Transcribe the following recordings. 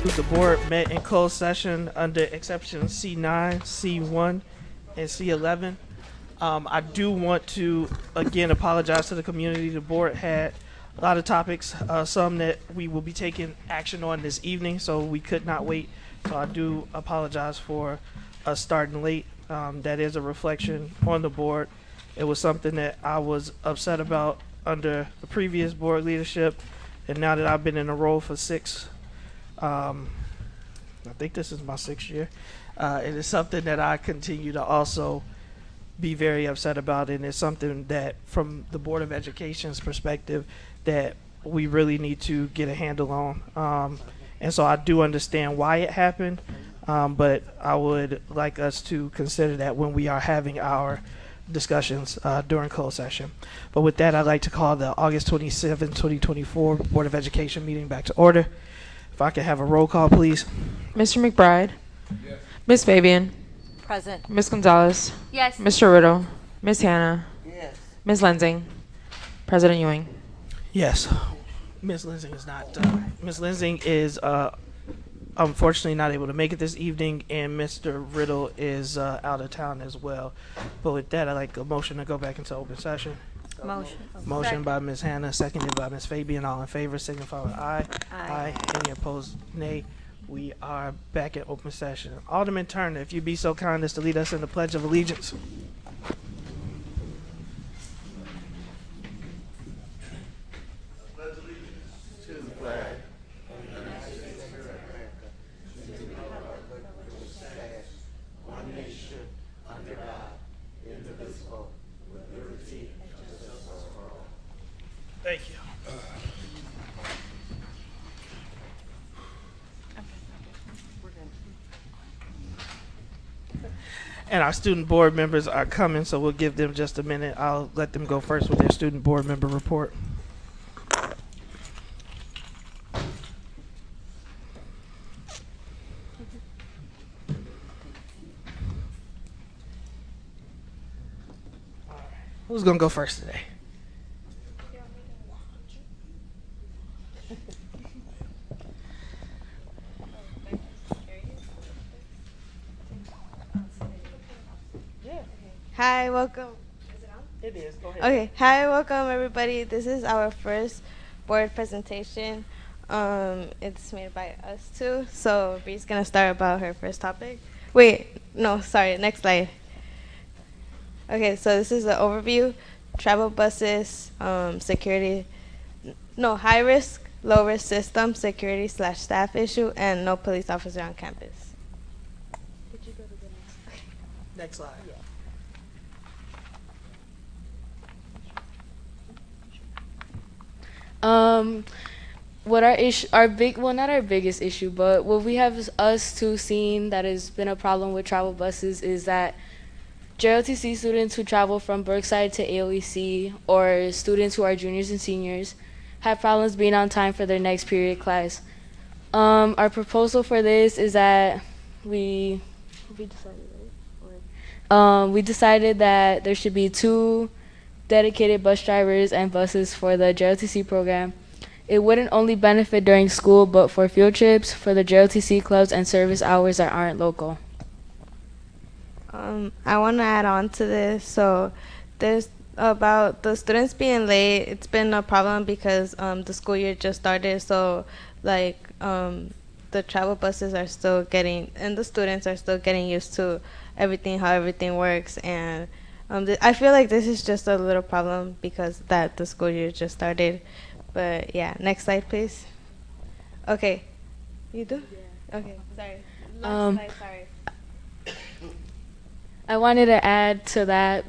The board met in closed session under exception C9, C1, and C11. I do want to again apologize to the community. The board had a lot of topics, some that we will be taking action on this evening, so we could not wait. So I do apologize for us starting late. That is a reflection on the board. It was something that I was upset about under the previous board leadership, and now that I've been in the role for I think this is my 6th year. It is something that I continue to also be very upset about, and it's something that, from the Board of Education's perspective, that we really need to get a handle on. And so I do understand why it happened, but I would like us to consider that when we are having our discussions during closed session. But with that, I'd like to call the August 27, 2024 Board of Education meeting back to order. If I could have a roll call, please. Mr. McBride. Yes. Ms. Fabian. Present. Ms. Gonzalez. Yes. Mr. Riddle. Ms. Hannah. Yes. Ms. Lensing. President Ewing. Yes. Ms. Lensing is not. Ms. Lensing is unfortunately not able to make it this evening, and Mr. Riddle is out of town as well. But with that, I'd like a motion to go back into open session. Motion. Motion by Ms. Hannah, seconded by Ms. Fabian. All in favor, signify with aye. Aye. Any opposed, nay. We are back in open session. Alderman Turner, if you'd be so kind as to lead us in the Pledge of Allegiance. Thank you. And our student board members are coming, so we'll give them just a minute. I'll let them go first with their student board member report. Who's gonna go first today? Hi, welcome. It is. Go ahead. Okay, hi, welcome everybody. This is our first board presentation. It's made by us two. So Bree's gonna start about her first topic. Wait, no, sorry, next slide. Okay, so this is the overview. Travel buses, security, no, high risk, low risk system, security / staff issue, and no police officer on campus. Did you go to the Next slide. What not our biggest issue, but what we have us two seen that has been a problem with travel buses is that JLTC students who travel from Berkside to AOEC, or students who are juniors and seniors, have problems being on time for their next period class. Our proposal for this is that we decided that there should be 2 dedicated bus drivers and buses for the JLTC program. It wouldn't only benefit during school, but for field trips, for the JLTC clubs, and service hours that aren't local. I want to add on to this. So there's about the students being late. It's been a problem because the school year just started. So like the travel buses are still getting, and the students are still getting used to everything, how everything works. And I feel like this is just a little problem because that the school year just started. But yeah, next slide, please. Okay, you do? Yeah. Okay, sorry. Last slide, sorry. I wanted to add to that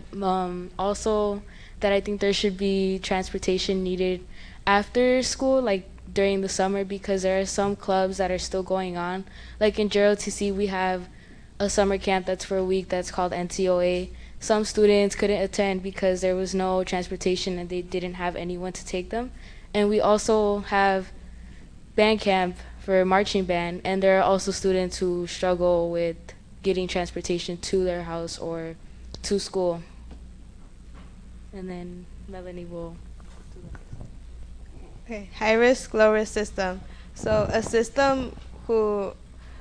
also that I think there should be transportation needed after school, like during the summer, because there are some clubs that are still going on. Like in JLTC, we have a summer camp that's for a week that's called NCOA. Some students couldn't attend because there was no transportation and they didn't have anyone to take them. And we also have band camp for marching band, and there are also students who struggle with getting transportation to their house or to school. And then Melanie will do that. Okay, high risk, low risk system. So a system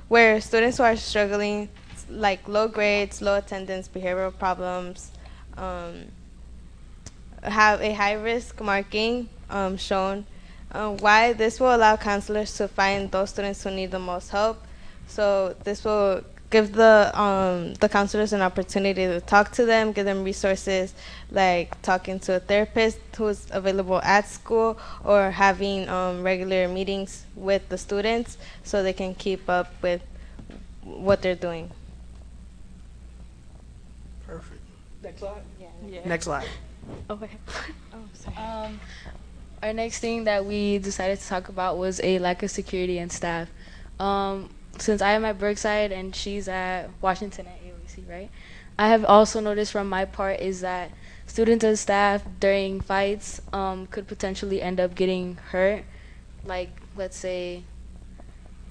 where students who are struggling, like low grades, low attendance, behavioral problems, have a high risk marking shown. Why this will allow counselors to find those students who need the most help. So this will give the counselors an opportunity to talk to them, give them resources like talking to a therapist who's available at school, or having regular meetings with the students so they can keep up with what they're doing. Perfect. Next slide. Yeah. Next slide. Okay. Oh, sorry. Our next thing that we decided to talk about was a lack of security and staff. Since I am at Berkside and she's at Washington at AOC, right? I have also noticed from my part is that students and staff during fights could potentially end up getting hurt. Like, let's say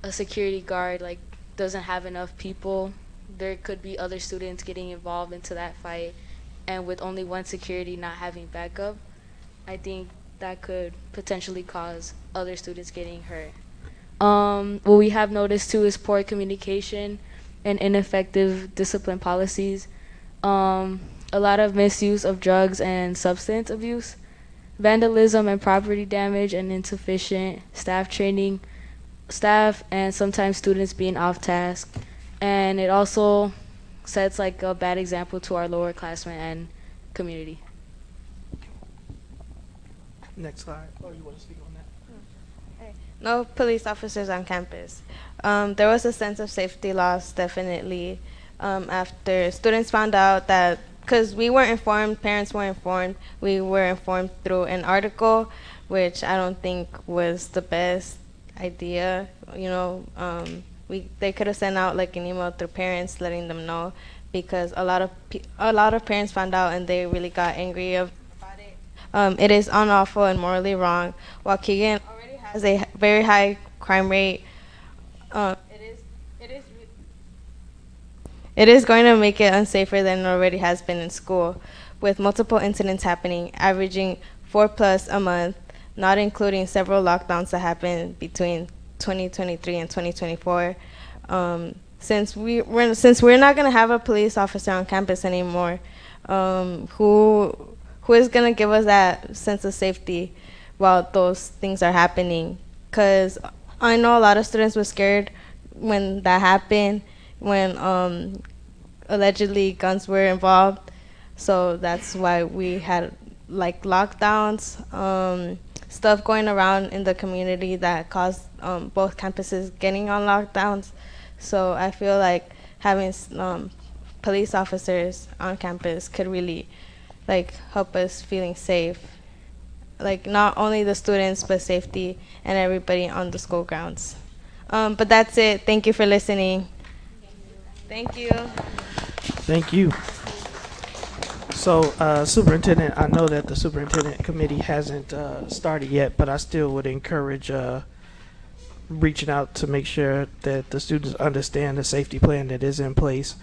a security guard like doesn't have enough people. There could be other students getting involved into that fight, and with only one security not having backup, I think that could potentially cause other students getting hurt. What we have noticed too is poor communication and ineffective discipline policies, a lot of misuse of drugs and substance abuse, vandalism and property damage, and insufficient staff training, staff and sometimes students being off task. And it also sets like a bad example to our lower classmen and community. Next slide. Oh, you want to speak on that? No police officers on campus. There was a sense of safety loss, definitely, after students found out that, because we weren't informed, parents weren't informed, we were informed through an article, which I don't think was the best idea. You know, they could have sent out like an email through parents letting them know, because a lot of parents found out and they really got angry about it. It is unlawful and morally wrong. Waukegan already has a very high crime rate. It is going to make it unsafer than it already has been in school, with multiple incidents happening, averaging 4+ a month, not including several lockdowns that happened between 2023 and 2024. Since we're not going to have a police officer on campus anymore, who is going to give us that sense of safety while those things are happening? Because I know a lot of students were scared when that happened, when allegedly guns were involved. So that's why we had like lockdowns, stuff going around in the community that caused both campuses getting on lockdowns. So I feel like having police officers on campus could really like help us feeling safe. Like not only the students, but safety and everybody on the school grounds. But that's it. Thank you for listening. Thank you. Thank you. So, Superintendent, I know that the Superintendent Committee hasn't started yet, but I still would encourage reaching out to make sure that the students understand the safety plan that is in place,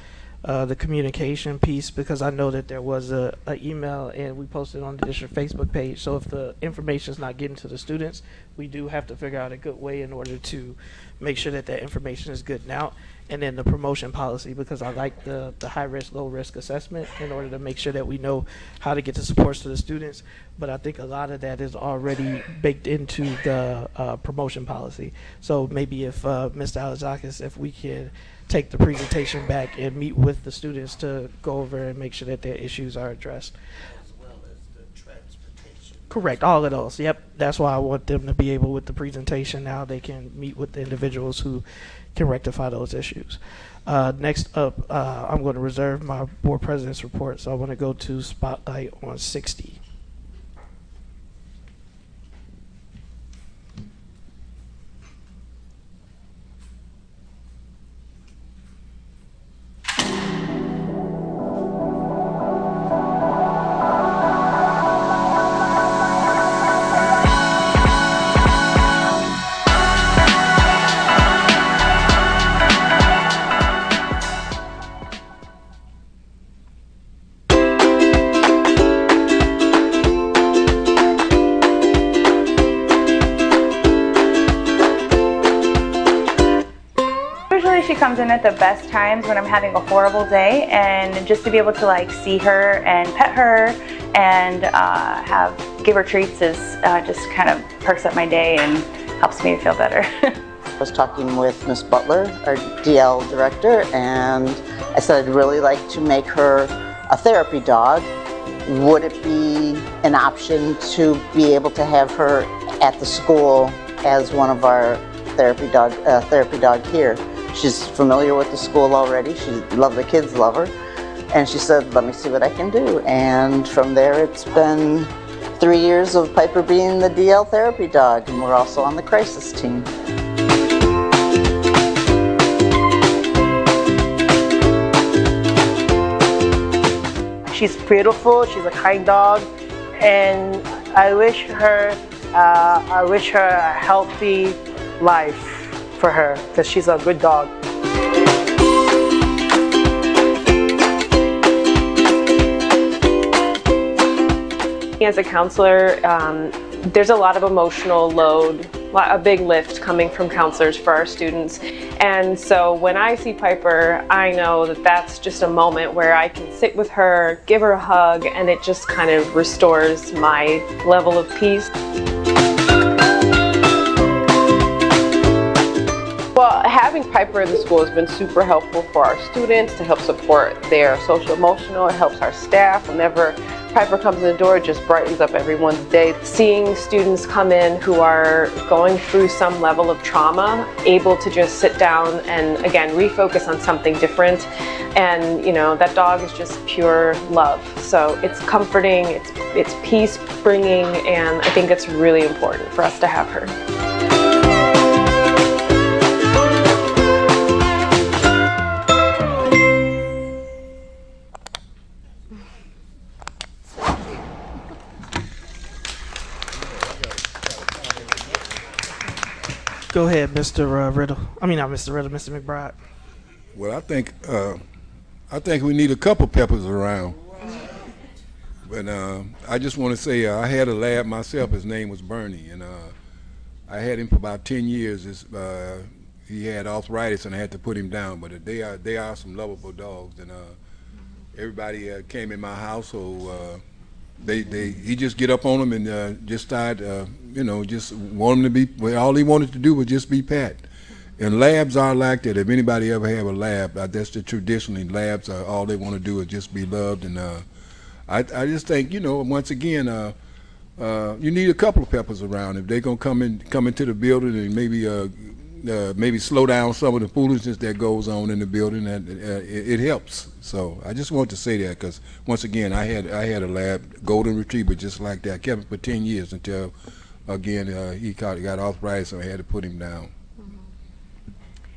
the communication piece, because I know that there was a email and we posted on the district Facebook page. So if the information is not getting to the students, we do have to figure out a good way in order to make sure that that information is good now. And then the promotion policy, because I like the high risk, low risk assessment in order to make sure that we know how to get the supports to the students. But I think a lot of that is already baked into the promotion policy. So maybe if Mr. Alexakis, if we could take the presentation back and meet with the students to go over and make sure that their issues are addressed. As well as the transportation. Correct, all of those. Yep, that's why I want them to be able with the presentation. Now they can meet with the individuals who can rectify those issues. Next up, I'm going to reserve my board president's report, so I want to go to Spotlight on 60. she comes in at the best times when I'm having a horrible day, and just to be able to like see her and pet her and give her treats is just kind of perks up my day and helps me feel better. I was talking with Miss Butler, our DL director, and I said I'd really like to make her a therapy dog. Would it be an option to be able to have her at the school as one of our therapy dog here? She's familiar with the school already. The kids love her. And she said, let me see what I can do. And from there, it's been 3 years of Piper being the DL therapy dog, and we're also on the crisis team. She's beautiful, she's a kind dog, and I wish her a healthy life for her, because she's a good dog. As a counselor, there's a lot of emotional load, a big lift coming from counselors for our students. And so when I see Piper, I know that that's just a moment where I can sit with her, give her a hug, and it just kind of restores my level of peace. Well, having Piper in the school has been super helpful for our students to help support their social emotional. It helps our staff. Whenever Piper comes in the door, it just brightens up everyone's day. Seeing students come in who are going through some level of trauma, able to just sit down and again refocus on something different, and you know that dog is just pure love. So it's comforting, it's peace bringing, and I think it's really important for us to have her. Go ahead, Mr. Riddle. I mean, not Mr. Riddle, Mr. McBride. Well, I think we need a couple Peppers around. But I just want to say I had a lab myself. His name was Bernie, and I had him for about 10 years. He had arthritis, and I had to put him down. But they are some lovable dogs, and everybody came in my household. He just get up on them and just started, just want them to be. Well, all he wanted to do was just be pet. And labs are like that. If anybody ever have a lab, that's the traditionally labs are all they want to do is just be loved. And I just think once again, you need a couple of Peppers around if they're gonna come into the building and maybe slow down some of the foolishness that goes on in the building. And it helps. So I just want to say that because once again, I had a lab golden retriever just like that. I kept him for 10 years until again he got arthritis, so I had to put him down.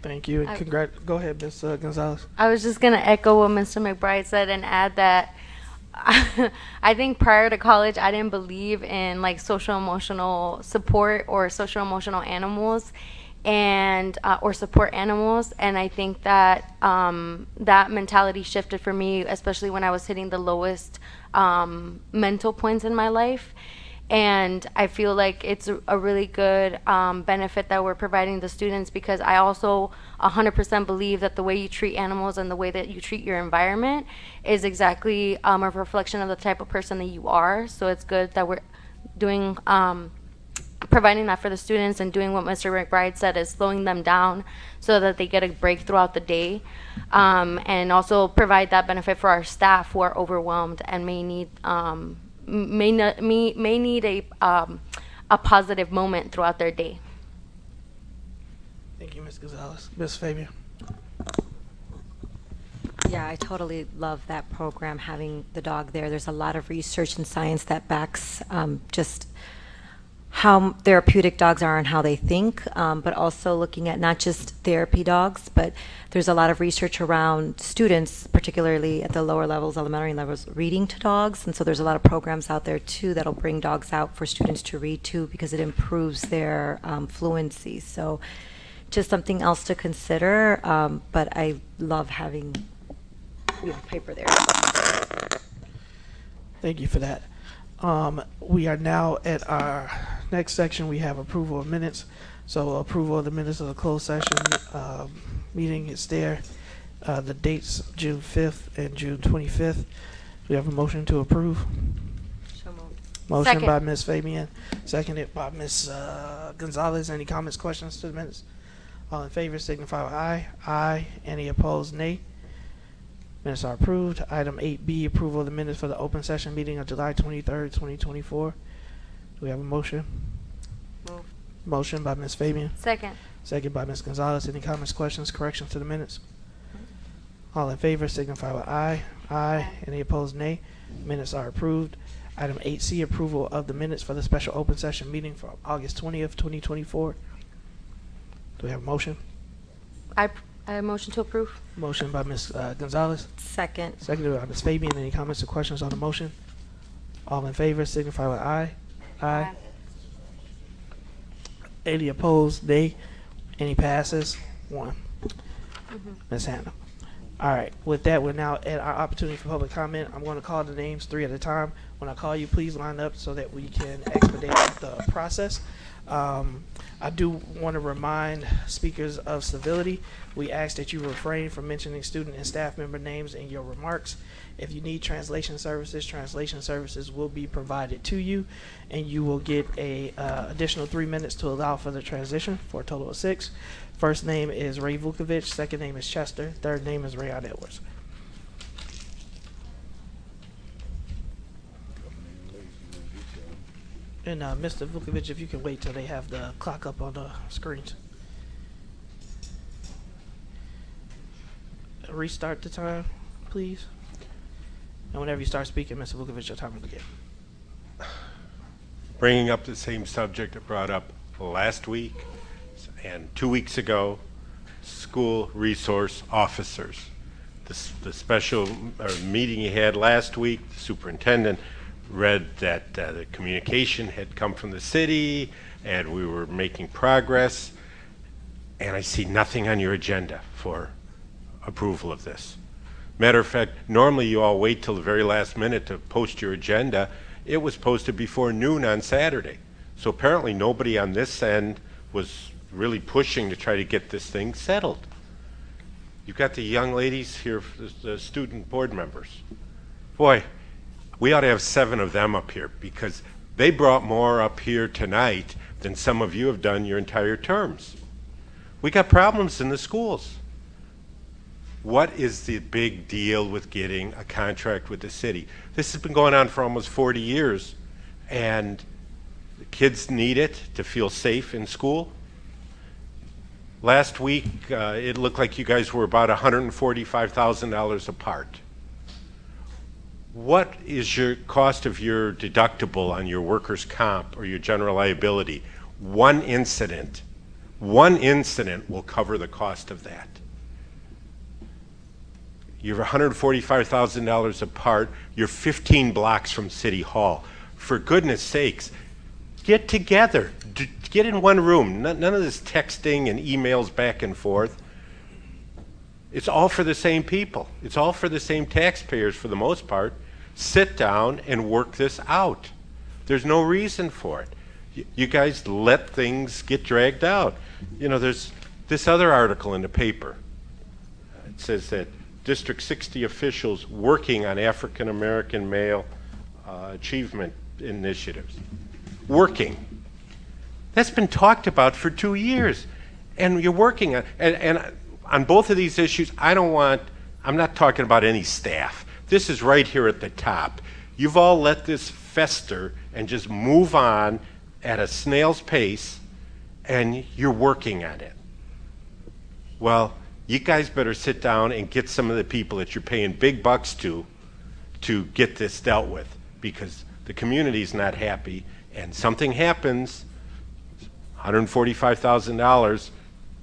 Thank you, and go ahead, Ms. Gonzalez. I was just going to echo what Mr. McBride said and add that I think prior to college, I didn't believe in like social emotional support or social emotional animals and or support animals, and I think that that mentality shifted for me, especially when I was hitting the lowest mental points in my life. And I feel like it's a really good benefit that we're providing the students, because I also 100% believe that the way you treat animals and the way that you treat your environment is exactly a reflection of the type of person that you are. So it's good that we're doing, providing that for the students and doing what Mr. McBride said is slowing them down so that they get a break throughout the day. And also provide that benefit for our staff who are overwhelmed and may need a positive moment throughout their day. Thank you, Ms. Gonzalez. Ms. Fabian. Yeah, I totally love that program, having the dog there. There's a lot of research and science that backs just how therapeutic dogs are and how they think, but also looking at not just therapy dogs, but there's a lot of research around students, particularly at the lower levels, elementary levels, reading to dogs. And so there's a lot of programs out there too that'll bring dogs out for students to read to, because it improves their fluency. So just something else to consider, but I love having Piper there. Thank you for that. We are now at our next section. We have approval of minutes. So approval of the minutes of the closed session meeting is there. The dates June 5th and June 25th. We have a motion to approve. So moved. Motion Second. by Ms. Fabian, seconded by Ms. Gonzalez. Any comments, questions to the minutes? All in favor signify with aye. Aye. Any opposed, nay. Minutes are approved. Item 8B, approval of the minutes for the open session meeting of July 23rd, 2024. Do we have a motion? Move. Motion by Ms. Fabian, Second. second by Ms. Gonzalez. Any comments, questions, corrections to the minutes? All in favor signify with aye. Aye. Any opposed, nay. Minutes are approved. Item 8C, approval of the minutes for the special open session meeting for August 20th, 2024. Do we have a motion? I motion to approve. Motion by Ms. Gonzalez, Second. seconded by Ms. Fabian. Any comments or questions on the motion? All in favor signify with aye. Aye. Any opposed, nay. Any passes? One. Ms. Hannah. All right, with that, we're now at our opportunity for public comment. I'm going to call the names 3 at a time. When I call you, please line up so that we can expedite the process. I do want to remind speakers of civility. We ask that you refrain from mentioning student and staff member names in your remarks. If you need translation services will be provided to you, and you will get a additional 3 minutes to allow for the transition for a total of 6. First name is Ray Vukovic, second name is Chester, third name is Rayon Edwards. And Mr. Vukovic, if you can wait till they have the clock up on the screens. Restart the time, please. And whenever you start speaking, Mr. Vukovic, your time will begin. Bringing up the same subject I brought up last week and 2 weeks ago, school resource officers. The special meeting you had last week, the superintendent read that the communication had come from the city and we were making progress, and I see nothing on your agenda for approval of this. Matter of fact, normally you all wait till the very last minute to post your agenda. It was posted before noon on Saturday. So apparently nobody on this end was really pushing to try to get this thing settled. You've got the young ladies here, the student board members. Boy, we ought to have 7 of them up here because they brought more up here tonight than some of you have done your entire terms. We got problems in the schools. What is the big deal with getting a contract with the city? This has been going on for almost 40 years, and the kids need it to feel safe in school. Last week, it looked like you guys were about $145,000 apart. What is your cost of your deductible on your workers' comp or your general liability? One incident will cover the cost of that. You're $145,000 apart. You're 15 blocks from City Hall. For goodness sakes, get together. Get in one room. None of this texting and emails back and forth. It's all for the same people. It's all for the same taxpayers for the most part. Sit down and work this out. There's no reason for it. You guys let things get dragged out. You know, there's this other article in the paper. It says that District 60 officials working on African American male achievement initiatives. Working. That's been talked about for 2 years. And you're working on, and on both of these issues, I'm not talking about any staff. This is right here at the top. You've all let this fester and just move on at a snail's pace, and you're working on it. Well, you guys better sit down and get some of the people that you're paying big bucks to get this dealt with, because the community's not happy, and something happens, $145,000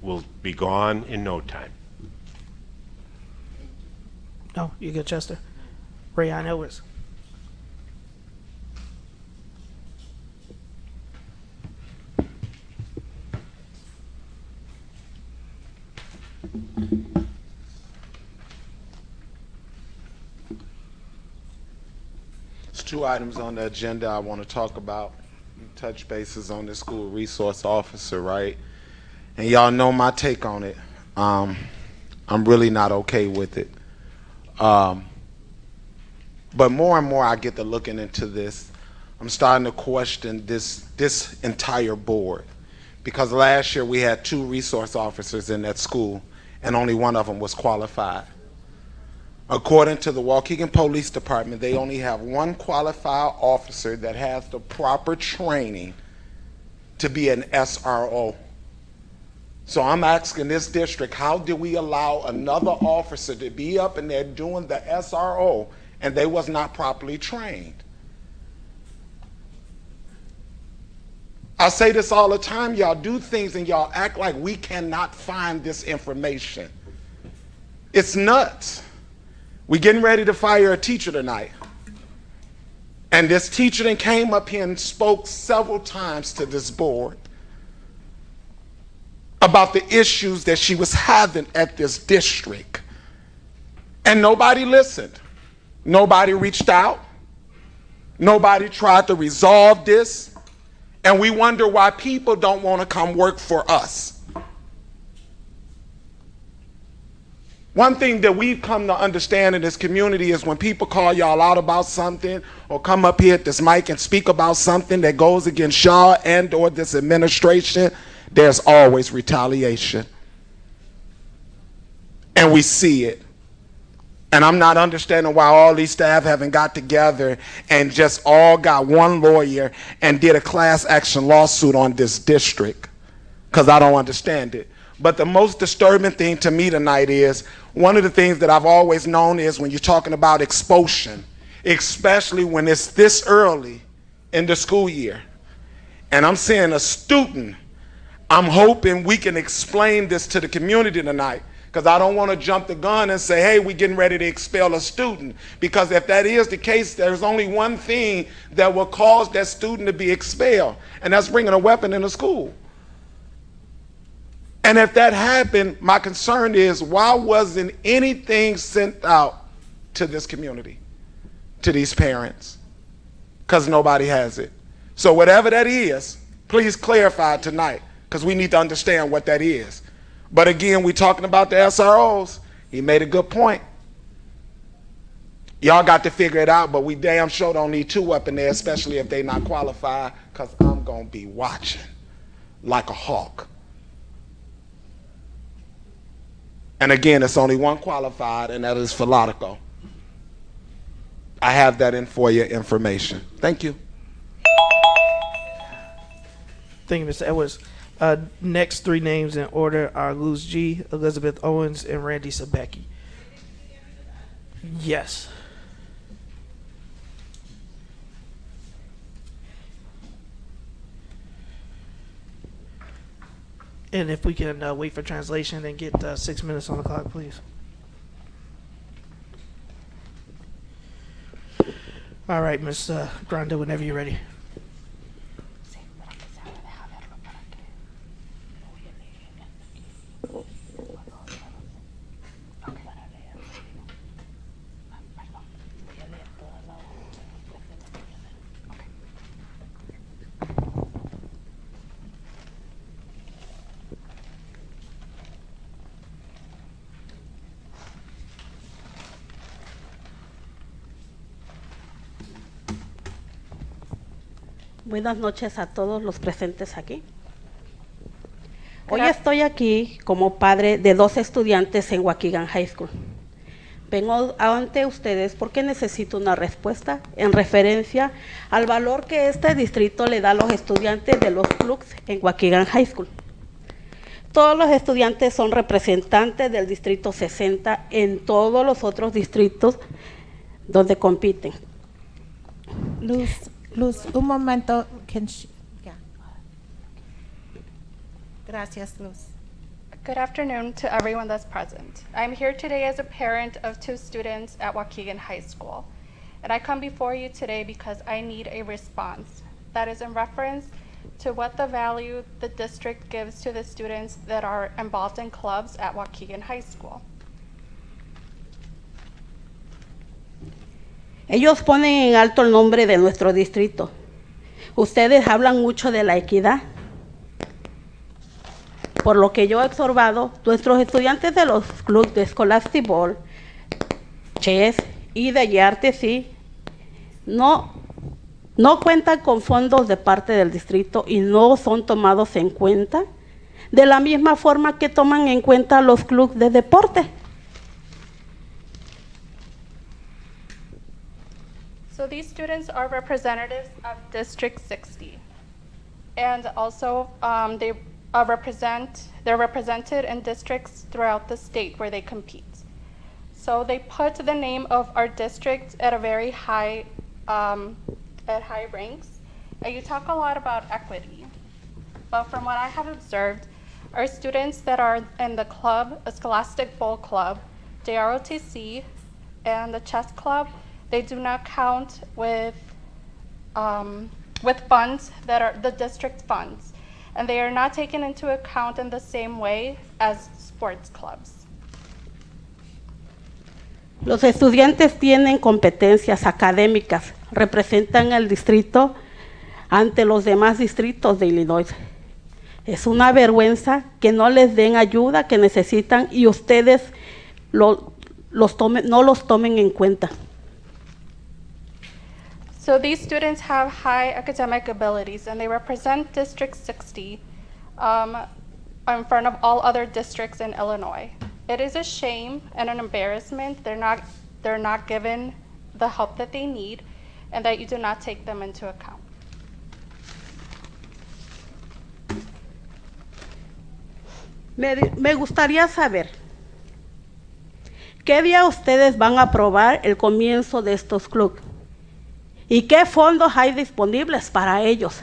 will be gone in no time. No, you good, Chester. Rayon Edwards. There's 2 items on the agenda I want to talk about. Touch bases on the school resource officer, right? and y'all know my take on it. I'm really not okay with it. But more and more I get to looking into this, I'm starting to question this entire board. Because last year we had 2 resource officers in that school, and only one of them was qualified. According to the Waukegan Police Department, they only have 1 qualified officer that has the proper training to be an SRO. So I'm asking this district, how do we allow another officer to be up in there doing the SRO and they was not properly trained? I say this all the time, y'all do things and y'all act like we cannot find this information. It's nuts. We getting ready to fire a teacher tonight. And this teacher then came up here and spoke several times to this board about the issues that she was having at this district. And nobody listened. Nobody reached out. Nobody tried to resolve this. And we wonder why people don't want to come work for us. One thing that we've come to understand in this community is when people call y'all out about something or come up here at this mic and speak about something that goes against y'all and or this administration, there's always retaliation. And we see it. And I'm not understanding why all these staff haven't got together and just all got one lawyer and did a class action lawsuit on this district, because I don't understand it. But the most disturbing thing to me tonight is, one of the things that I've always known is when you're talking about expulsion, especially when it's this early in the school year, and I'm seeing a student, I'm hoping we can explain this to the community tonight, because I don't want to jump the gun and say, hey, we're getting ready to expel a student. Because if that is the case, there's only one thing that will cause that student to be expelled, and that's bringing a weapon into school. And if that happened, my concern is, why wasn't anything sent out to this community, to these parents? Because nobody has it. So whatever that is, please clarify it tonight, because we need to understand what that is. But again, we're talking about the SROs. He made a good point. Y'all got to figure it out, but we damn sure don't need 2 up in there, especially if they not qualified, because I'm going to be watching like a hawk. And again, it's only 1 qualified, and that is for Latico. I have that in for your information. Thank you. Thank you, Mr. Edwards. Next 3 names in order are Luz G, Elizabeth Owens, and Randy Sabecki. Yes. And if we can wait for translation and get 6 minutes on the clock, please. All right, Ms. Granda, whenever you're ready. Buenas noches a todos los presentes aquí. Hoy estoy aquí como padre de 2 estudiantes en Waukegan High School. Vengo ante ustedes porque necesito una respuesta en referencia al valor que este distrito le da a los estudiantes de los clubs en Waukegan High School. Todos los estudiantes son representantes del distrito 60 en todos los otros distritos donde compiten. Luz, un momento. Gracias, Luz. Good afternoon to everyone that's present. I'm here today as a parent of 2 students at Waukegan High School. And I come before you today because I need a response that is in reference to what the value the district gives to the students that are involved in clubs at Waukegan High School. Ellos ponen en alto el nombre de nuestro distrito. Ustedes hablan mucho de la equidad. por lo que yo he observado, nuestros estudiantes de los clubes de Scholastic Ball, chess y de arte sí, no cuentan con fondos de parte del distrito y no son tomados en cuenta de la misma forma que toman en cuenta los clubes de deporte. So these students are representatives of District 60. And also they're represented in districts throughout the state where they compete. So they put the name of our district at a very high, at high ranks. And you talk a lot about equity. But from what I have observed, our students that are in the club, a Scholastic Bowl Club, JROTC, and the chess club, they do not count with funds that are the district funds. And they are not taken into account in the same way as sports clubs. Los estudiantes tienen competencias académicas, representan al distrito ante los demás distritos de Illinois. Es una vergüenza que no les den ayuda que necesitan y ustedes no los tomen en cuenta. So these students have high academic abilities and they represent District 60 in front of all other districts in Illinois. It is a shame and an embarrassment they're not given the help that they need and that you do not take them into account. Me gustaría saber, ¿qué día ustedes van a aprobar el comienzo de estos clubes? ¿Y qué fondos hay disponibles para ellos?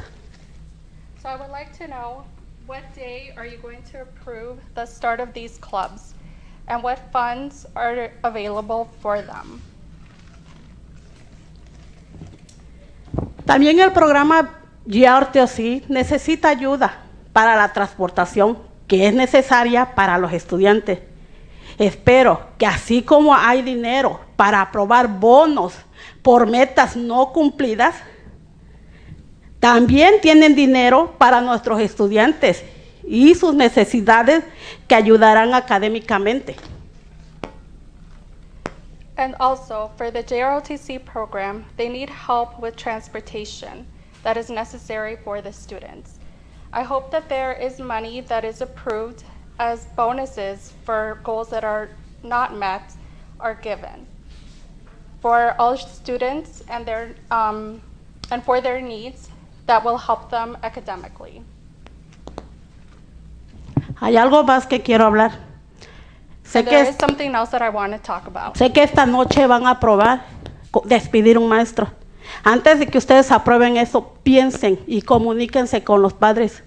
So I would like to know, what day are you going to approve the start of these clubs? And what funds are available for them? También el programa GRTOC necesita ayuda para la transportación que es necesaria para los estudiantes. Espero que así como hay dinero para aprobar bonos por metas no cumplidas, también tienen dinero para nuestros estudiantes y sus necesidades que ayudarán académicamente. And also, for the JROTC program, they need help with transportation that is necessary for the students. I hope that there is money that is approved as bonuses for goals that are not met are given for all students and for their needs that will help them academically. Hay algo más que quiero hablar. There is something else that I want to talk about. Sé que esta noche van a aprobar despedir un maestro. Antes de que ustedes aprueben eso, piensen y comuníquense con los padres.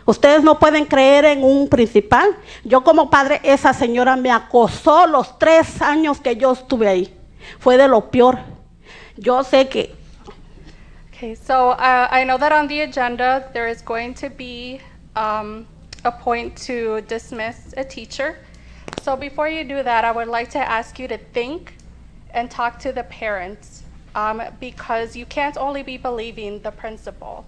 Ustedes no pueden creer en un principal. Yo como padre, esa señora me acosó los 3 años que yo estuve ahí. Fue de lo peor. Yo sé que... Okay, so I know that on the agenda there is going to be a point to dismiss a teacher. So before you do that, I would like to ask you to think and talk to the parents because you can't only be believing the principal.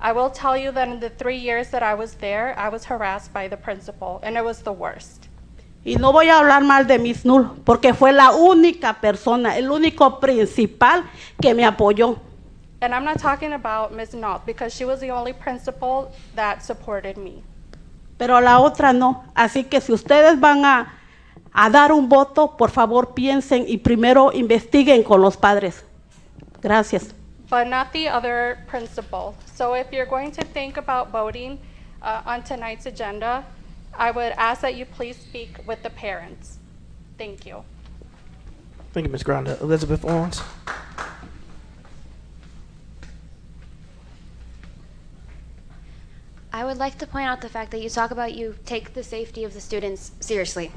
I will tell you that in the 3 years that I was there, I was harassed by the principal, and it was the worst. Y no voy a hablar mal de Miss Null, porque fue la única persona, el único principal que me apoyó. And I'm not talking about Ms. Knott, because she was the only principal that supported me. Pero la otra no. Así que si ustedes van a dar un voto, por favor piensen y primero investiguen con los padres. Gracias. But not the other principal. So if you're going to think about voting on tonight's agenda, I would ask that you please speak with the parents. Thank you. Thank you, Ms. Granda. Elizabeth Owens. I would like to point out the fact that you talk about you take the safety of the students seriously.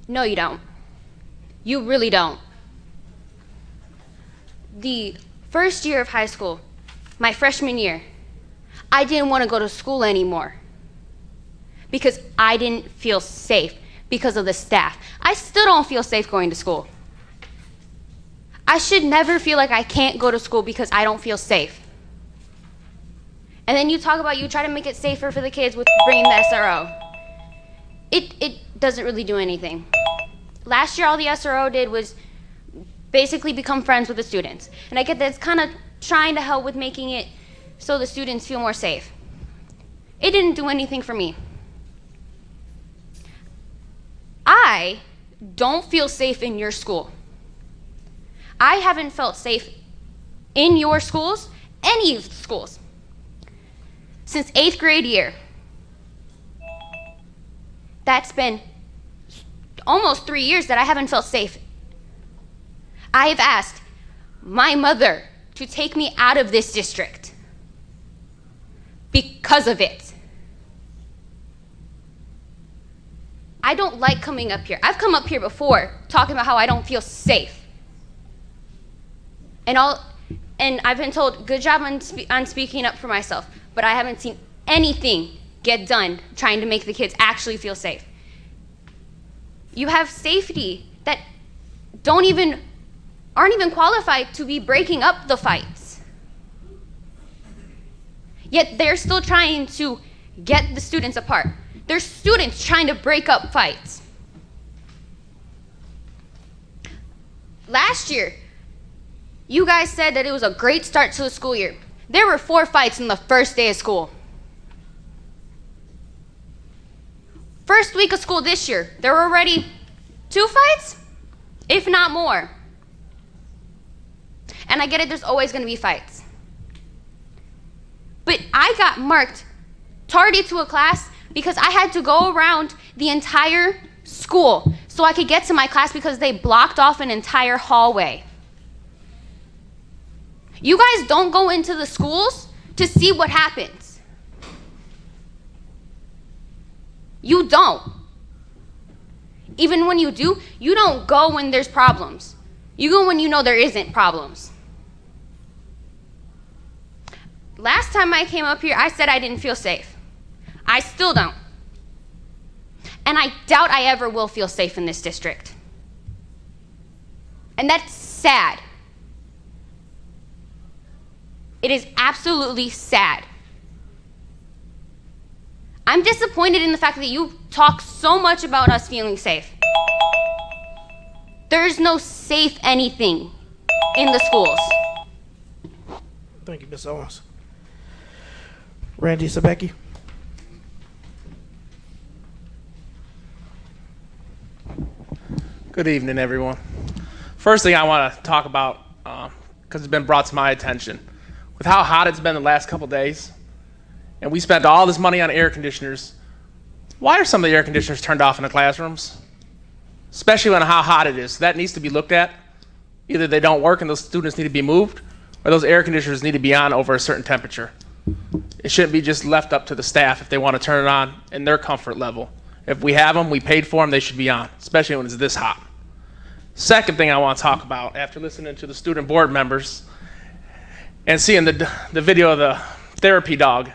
No, you don't. You really don't. The first year of high school, my freshman year, I didn't want to go to school anymore because I didn't feel safe because of the staff. I still don't feel safe going to school. I should never feel like I can't go to school because I don't feel safe. And then you talk about you try to make it safer for the kids with bringing the SRO. it doesn't really do anything. Last year, all the SRO did was basically become friends with the students. And I get that it's kind of trying to help with making it so the students feel more safe. It didn't do anything for me. I don't feel safe in your school. I haven't felt safe in your schools, any of the schools, since 8th grade year. That's been almost 3 years that I haven't felt safe. I have asked my mother to take me out of this district because of it. I don't like coming up here. I've come up here before talking about how I don't feel safe. And I've been told, good job on speaking up for myself, but I haven't seen anything get done trying to make the kids actually feel safe. You have safety that aren't even qualified to be breaking up the fights. Yet they're still trying to get the students apart. There's students trying to break up fights. Last year, you guys said that it was a great start to the school year. There were 4 fights in the first day of school. First week of school this year, there were already 2 fights, if not more. And I get it, there's always gonna be fights. But I got marked tardy to a class because I had to go around the entire school so I could get to my class because they blocked off an entire hallway. You guys don't go into the schools to see what happens. You don't. Even when you do, you don't go when there's problems. You go when you know there isn't problems. Last time I came up here, I said I didn't feel safe. I still don't. And I doubt I ever will feel safe in this district. And that's sad. It is absolutely sad. I'm disappointed in the fact that you talk so much about us feeling safe. There's no safe anything in the schools. Thank you, Ms. Owens. Randy Sabecki. Good evening, everyone. First thing I want to talk about, because it's been brought to my attention, with how hot it's been the last couple days, and we spent all this money on air conditioners, why are some of the air conditioners turned off in the classrooms? Especially when how hot it is. That needs to be looked at. Either they don't work and those students need to be moved, or those air conditioners need to be on over a certain temperature. It shouldn't be just left up to the staff if they want to turn it on in their comfort level. If we have them, we paid for them, they should be on, especially when it's this hot. Second thing I want to talk about, after listening to the student board members and seeing the video of the therapy dog.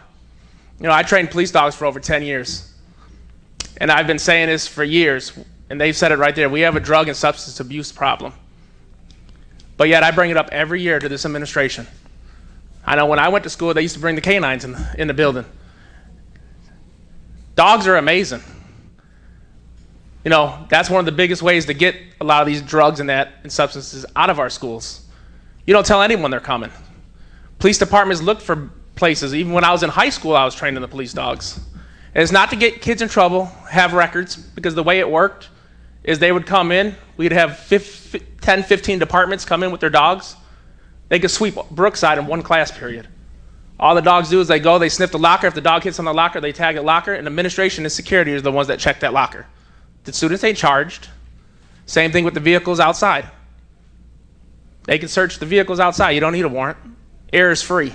You know, I trained police dogs for over 10 years. And I've been saying this for years, and they've said it right there. We have a drug and substance abuse problem. But yet I bring it up every year to this administration. I know when I went to school, they used to bring the canines in the building. Dogs are amazing. You know, that's one of the biggest ways to get a lot of these drugs and substances out of our schools. You don't tell anyone they're coming. Police departments look for places. Even when I was in high school, I was training the police dogs. And it's not to get kids in trouble, have records, because the way it worked is they would come in, we'd have 10, 15 departments come in with their dogs. They could sweep Brookside in one class period. All the dogs do is they go, they sniff the locker. If the dog hits on the locker, they tag the locker, and administration and security are the ones that check that locker. The students ain't charged. Same thing with the vehicles outside. They can search the vehicles outside. You don't need a warrant. Air is free.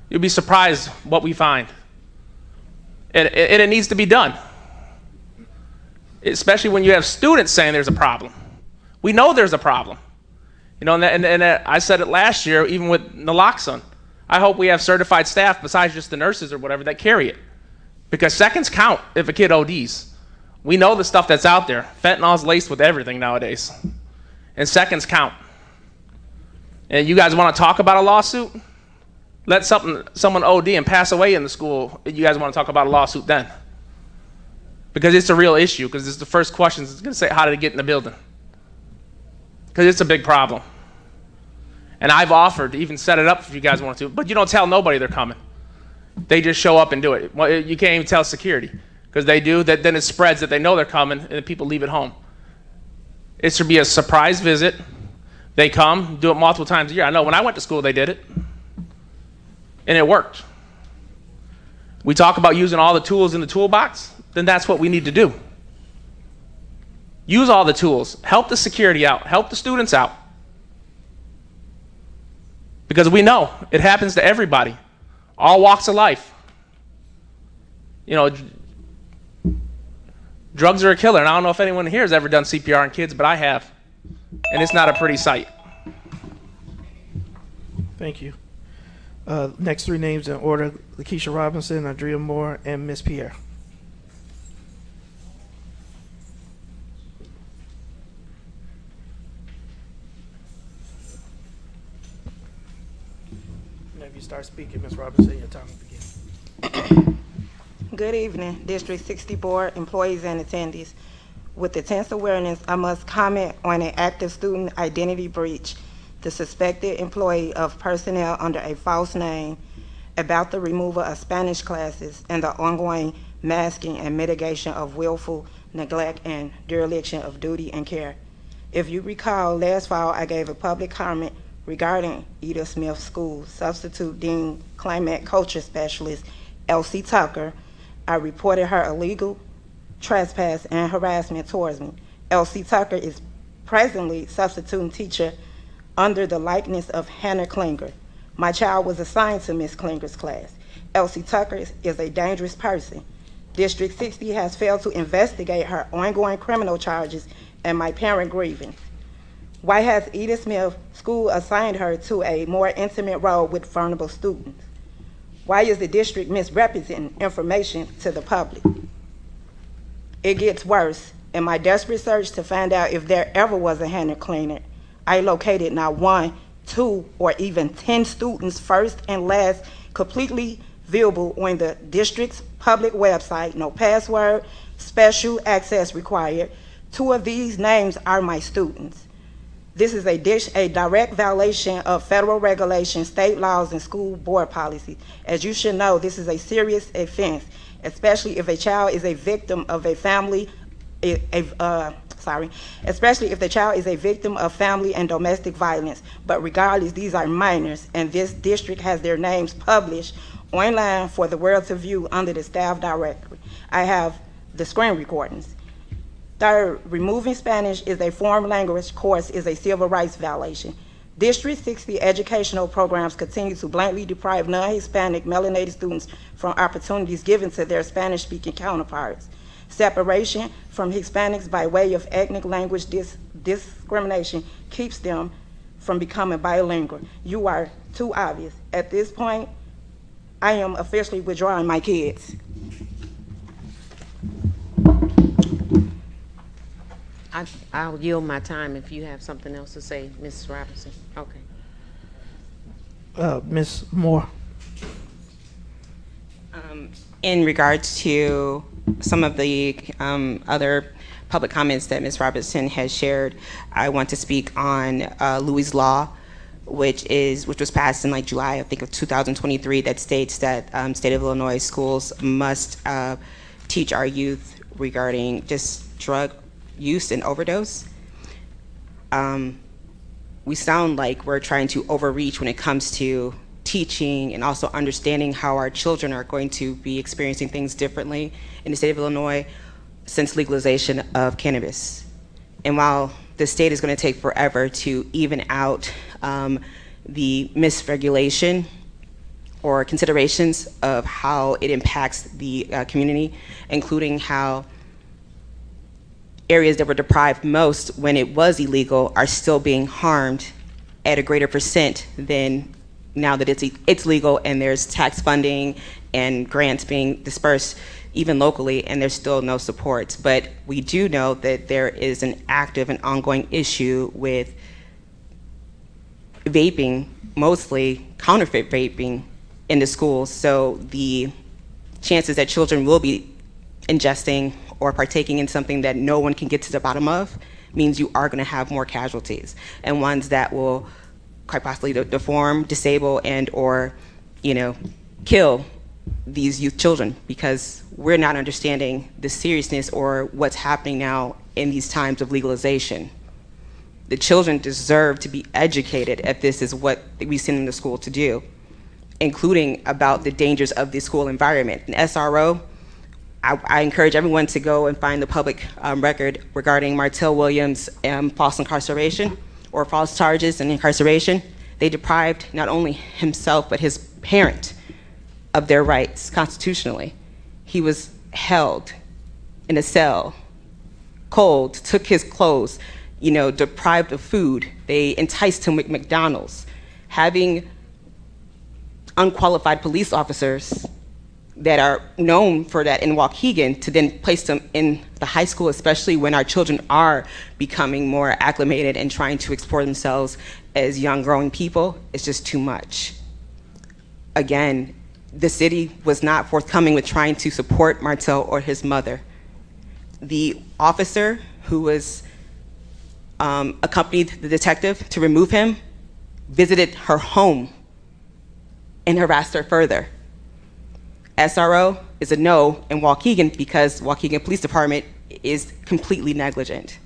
You'll be surprised what we find. And it needs to be done. Especially when you have students saying there's a problem. We know there's a problem. You know, and I said it last year, even with naloxone. I hope we have certified staff besides just the nurses or whatever that carry it. Because seconds count if a kid ODs. We know the stuff that's out there. Fentanyl's laced with everything nowadays. And seconds count. And you guys want to talk about a lawsuit? Let someone OD and pass away in the school. You guys want to talk about a lawsuit then? because it's a real issue, because it's the first question. It's going to say, how did it get in the building? Because it's a big problem. And I've offered to even set it up if you guys want to, but you don't tell nobody they're coming. They just show up and do it. Well, you can't even tell security, because they do, that then it spreads that they know they're coming, and then people leave it home. It should be a surprise visit. They come, do it multiple times a year. I know when I went to school, they did it, and it worked. We talk about using all the tools in the toolbox, then that's what we need to do. Use all the tools. Help the security out. Help the students out. Because we know it happens to everybody, all walks of life. You know, drugs are a killer, and I don't know if anyone here has ever done CPR on kids, but I have, and it's not a pretty sight. Thank you. Next three names in order: Lakeisha Robinson, Andrea Moore, and Miss Pierre. Whenever you start speaking, Ms. Robinson, your time will begin. Good evening, District 60 Board, employees and attendees. With the tense awareness, I must comment on an active student identity breach. The suspected employee of personnel under a false name, about the removal of Spanish classes, and the ongoing masking and mitigation of willful neglect and dereliction of duty and care. If you recall, last fall I gave a public comment regarding Edith Smith School substitute dean climate culture specialist Elsie Tucker. I reported her illegal trespass and harassment towards me. Elsie Tucker is presently substituting teacher under the likeness of Hannah Klinger. My child was assigned to Miss Klinger's class. Elsie Tucker is a dangerous person. District 60 has failed to investigate her ongoing criminal charges and my parent grievance. Why has Edith Smith School assigned her to a more intimate role with vulnerable students? Why is the district misrepresenting information to the public? It gets worse. In my desperate search to find out if there ever was a Hannah Klinger, I located not 1, 2, or even 10 students' first and last completely viewable on the district's public website, no password, special access required. 2 of these names are my students. This is a direct violation of federal regulations, state laws, and school board policies. As you should know, this is a serious offense, especially if a child is a victim of a family, especially if the child is a victim of family and domestic violence. But regardless, these are minors, and this district has their names published online for the world to view under the staff directory. I have the screen recordings. Third, removing Spanish is a foreign language course is a civil rights violation. District 60 educational programs continue to blatantly deprive non-Hispanic melanated students from opportunities given to their Spanish-speaking counterparts. Separation from Hispanics by way of ethnic language discrimination keeps them from becoming bilingual. You are too obvious. At this point, I am officially withdrawing my kids. I'll yield my time if you have something else to say, Ms. Robinson. Okay. Ms. Moore. In regards to some of the other public comments that Ms. Robinson has shared, I want to speak on Louis' Law, which was passed in like July, I think, of 2023, that states that state of Illinois schools must teach our youth regarding just drug use and overdose. We sound like we're trying to overreach when it comes to teaching and also understanding how our children are going to be experiencing things differently in the state of Illinois since legalization of cannabis. And while the state is going to take forever to even out the misregulation or considerations of how it impacts the community, including how areas that were deprived most when it was illegal are still being harmed at a greater percent than now that it's legal, and there's tax funding and grants being dispersed even locally, and there's still no supports. But we do know that there is an active and ongoing issue with vaping, mostly counterfeit vaping, in the schools. So the chances that children will be ingesting or partaking in something that no one can get to the bottom of means you are going to have more casualties, and ones that will quite possibly deform, disable, and or, kill these youth children, because we're not understanding the seriousness or what's happening now in these times of legalization. The children deserve to be educated if this is what we send them to school to do, including about the dangers of the school environment. An SRO, I encourage everyone to go and find the public record regarding Martell Williams' false incarceration or false charges and incarceration. They deprived not only himself but his parent of their rights constitutionally. He was held in a cell, cold, took his clothes, deprived of food. They enticed him with McDonald's. Having unqualified police officers that are known for that in Waukegan to then place them in the high school, especially when our children are becoming more acclimated and trying to explore themselves as young growing people, is just too much. Again, the city was not forthcoming with trying to support Martell or his mother. The officer who was accompanied the detective to remove him visited her home and harassed her further. SRO is a no in Waukegan because Waukegan Police Department is completely negligent.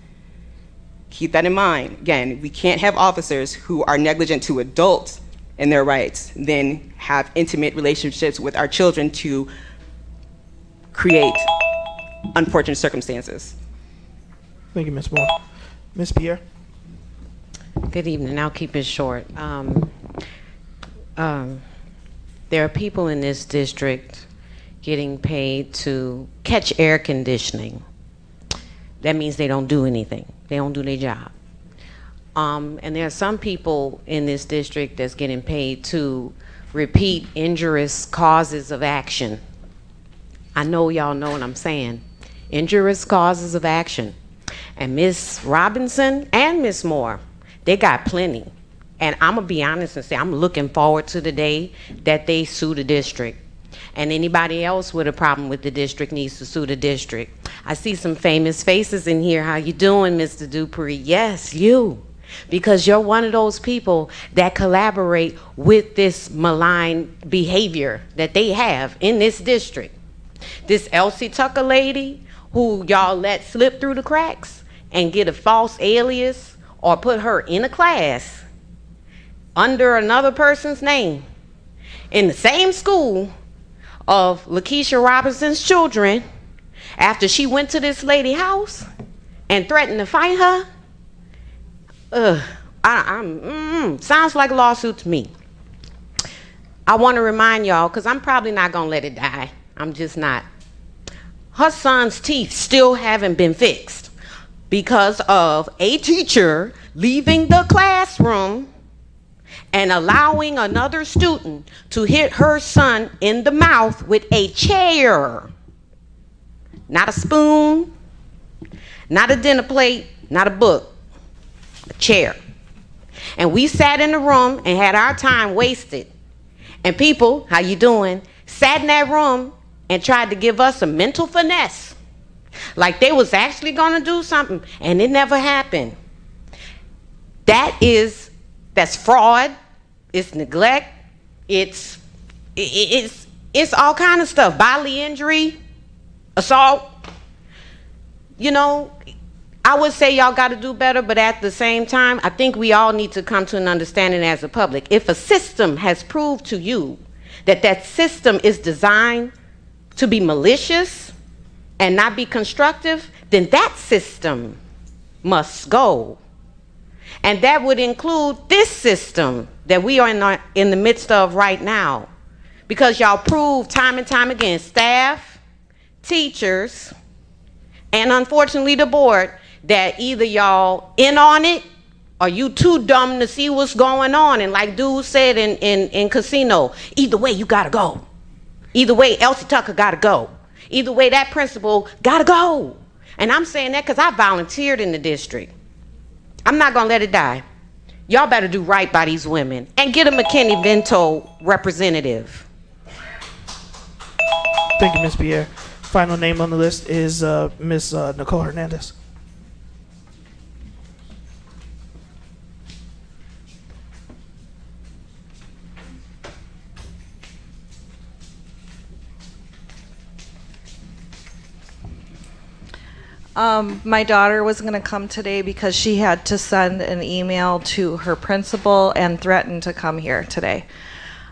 Keep that in mind. Again, we can't have officers who are negligent to adults and their rights, then have intimate relationships with our children to create unfortunate circumstances. Thank you, Ms. Moore. Ms. Pierre? Good evening. I'll keep it short. There are people in this district getting paid to catch air conditioning. That means they don't do anything. They don't do their job. And there are some people in this district that's getting paid to repeat injurious causes of action. I know y'all know what I'm saying. Injurious causes of action. And Ms. Robinson and Ms. Moore, they got plenty. And I'm gonna be honest and say, I'm looking forward to the day that they sue the district. And anybody else with a problem with the district needs to sue the district. I see some famous faces in here. How you doing, Mr. Dupree? Yes, you. Because you're one of those people that collaborate with this malign behavior that they have in this district. This Elsie Tucker lady who y'all let slip through the cracks and get a false alias or put her in a class under another person's name in the same school of Lakeisha Robinson's children after she went to this lady's house and threatened to fight her. Sounds like a lawsuit to me. I want to remind y'all, because I'm probably not going to let it die. I'm just not. Her son's teeth still haven't been fixed because of a teacher leaving the classroom and allowing another student to hit her son in the mouth with a chair. Not a spoon, not a dinner plate, not a book, a chair. And we sat in the room and had our time wasted. And people, how you doing, sat in that room and tried to give us a mental finesse. Like they was actually gonna do something, and it never happened. That's fraud, it's neglect, it's all kind of stuff. Bodily injury, assault. You know, I would say y'all got to do better, but at the same time, I think we all need to come to an understanding as a public. If a system has proved to you that that system is designed to be malicious and not be constructive, then that system must go. And that would include this system that we are in the midst of right now. Because y'all prove time and time again, staff, teachers, and unfortunately the board, that either y'all in on it or you too dumb to see what's going on. And like dude said in Casino, either way you gotta go. Either way Elsie Tucker gotta go. Either way that principal gotta go. And I'm saying that because I volunteered in the district. I'm not gonna let it die. Y'all better do right by these women and get a McKinney-Vento representative. Thank you, Ms. Pierre. Final name on the list is Miss Nicole Hernandez. My daughter was going to come today because she had to send an email to her principal and threaten to come here today.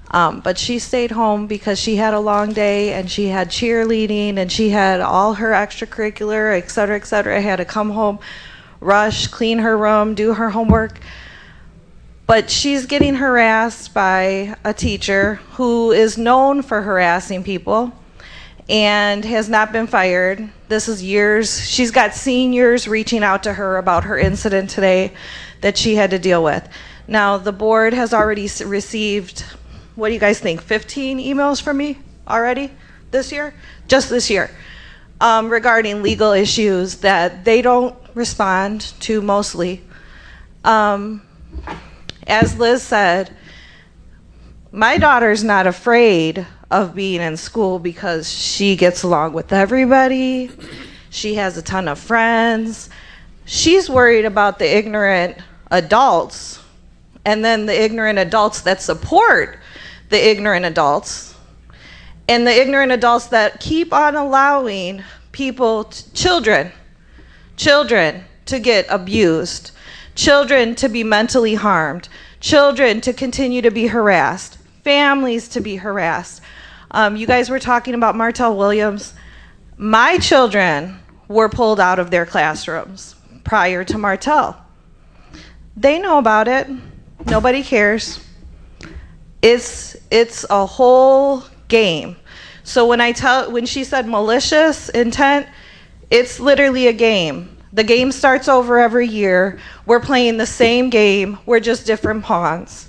But she stayed home because she had a long day and she had cheerleading and she had all her extracurricular, et cetera, had to come home, rush, clean her room, do her homework. But she's getting harassed by a teacher who is known for harassing people and has not been fired. This is years. She's got seniors reaching out to her about her incident today that she had to deal with. Now, the board has already received, what do you guys think, 15 emails from me already this year? Just this year, regarding legal issues that they don't respond to mostly. As Liz said, my daughter's not afraid of being in school because she gets along with everybody. She has a ton of friends. She's worried about the ignorant adults and then the ignorant adults that support the ignorant adults and the ignorant adults that keep on allowing people, children to get abused, children to be mentally harmed, children to continue to be harassed, families to be harassed. You guys were talking about Martell Williams. My children were pulled out of their classrooms prior to Martell. They know about it. Nobody cares. It's a whole game. So when she said malicious intent, it's literally a game. The game starts over every year. We're playing the same game. We're just different pawns.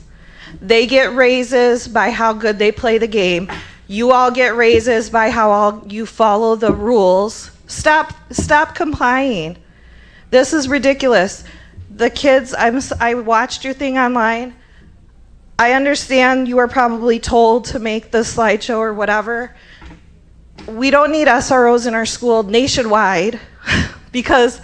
They get raises by how good they play the game. You all get raises by how all you follow the rules. Stop complying. This is ridiculous. The kids, I watched your thing online. I understand you were probably told to make the slideshow or whatever. We don't need SROs in our school nationwide because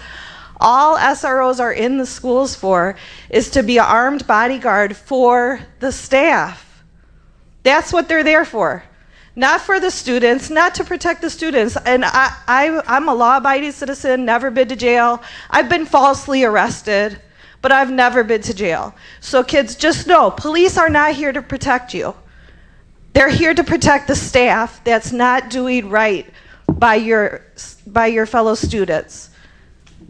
all SROs are in the schools for is to be an armed bodyguard for the staff. That's what they're there for. Not for the students, not to protect the students. And I'm a law-abiding citizen, never been to jail. I've been falsely arrested, but I've never been to jail. So kids, just know, police are not here to protect you. They're here to protect the staff that's not doing right by your fellow students.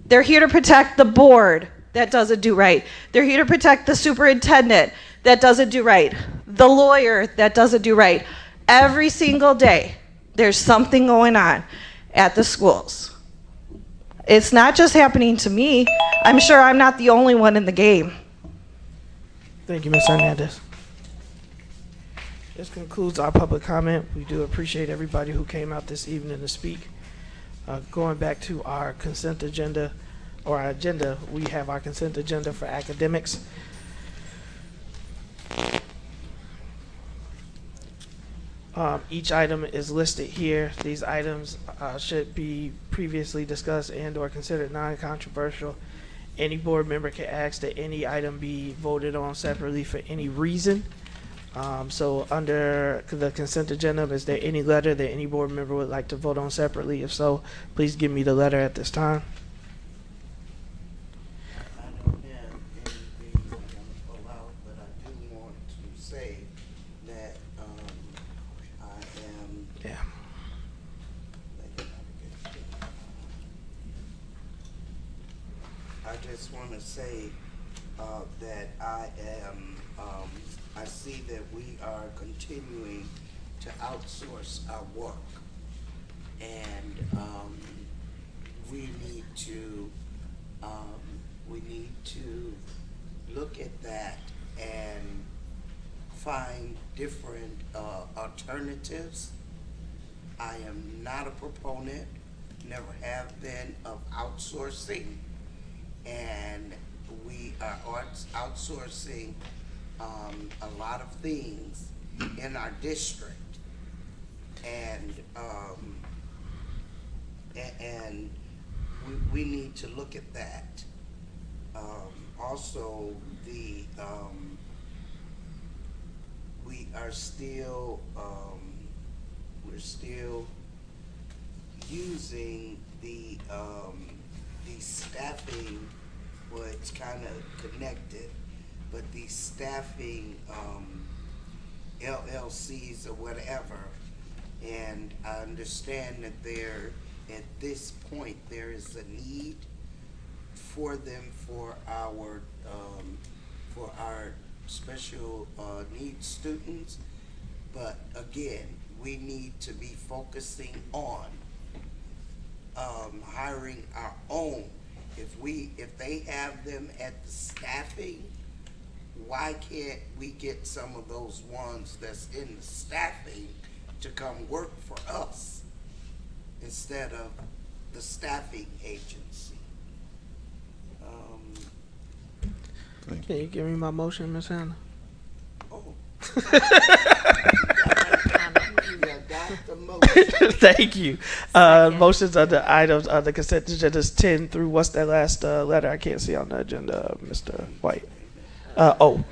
They're here to protect the board that doesn't do right. They're here to protect the superintendent that doesn't do right, the lawyer that doesn't do right. Every single day, there's something going on at the schools. It's not just happening to me. I'm sure I'm not the only one in the game. Thank you, Ms. Hernandez. This concludes our public comment. We do appreciate everybody who came out this evening to speak. Going back to our consent agenda, or our agenda, we have our consent agenda for academics. Each item is listed here. These items should be previously discussed and or considered non-controversial. Any board member can ask that any item be voted on separately for any reason. So under the consent agenda, is there any letter that any board member would like to vote on separately? If so, please give me the letter at this time. I just want to say that I see that we are continuing to outsource our work, and we need to look at that and find different alternatives. I am not a proponent, never have been, of outsourcing. And we are outsourcing a lot of things in our district. And and we need to look at that. Also, we are still we're still using the staffing. Well, it's kind of connected, but the staffing LLCs or whatever, and I understand that at this point there is a need for them for our special needs students, but again, we need to be focusing on hiring our own. If they have them at the staffing, why can't we get some of those ones that's in the staffing to come work for us instead of the staffing agency? Can you give me my motion, Ms. Hannah? Oh. Thank you. Motions on the items on the consent agenda is 10 through, what's that last letter? I can't see on the agenda, Mr. White. All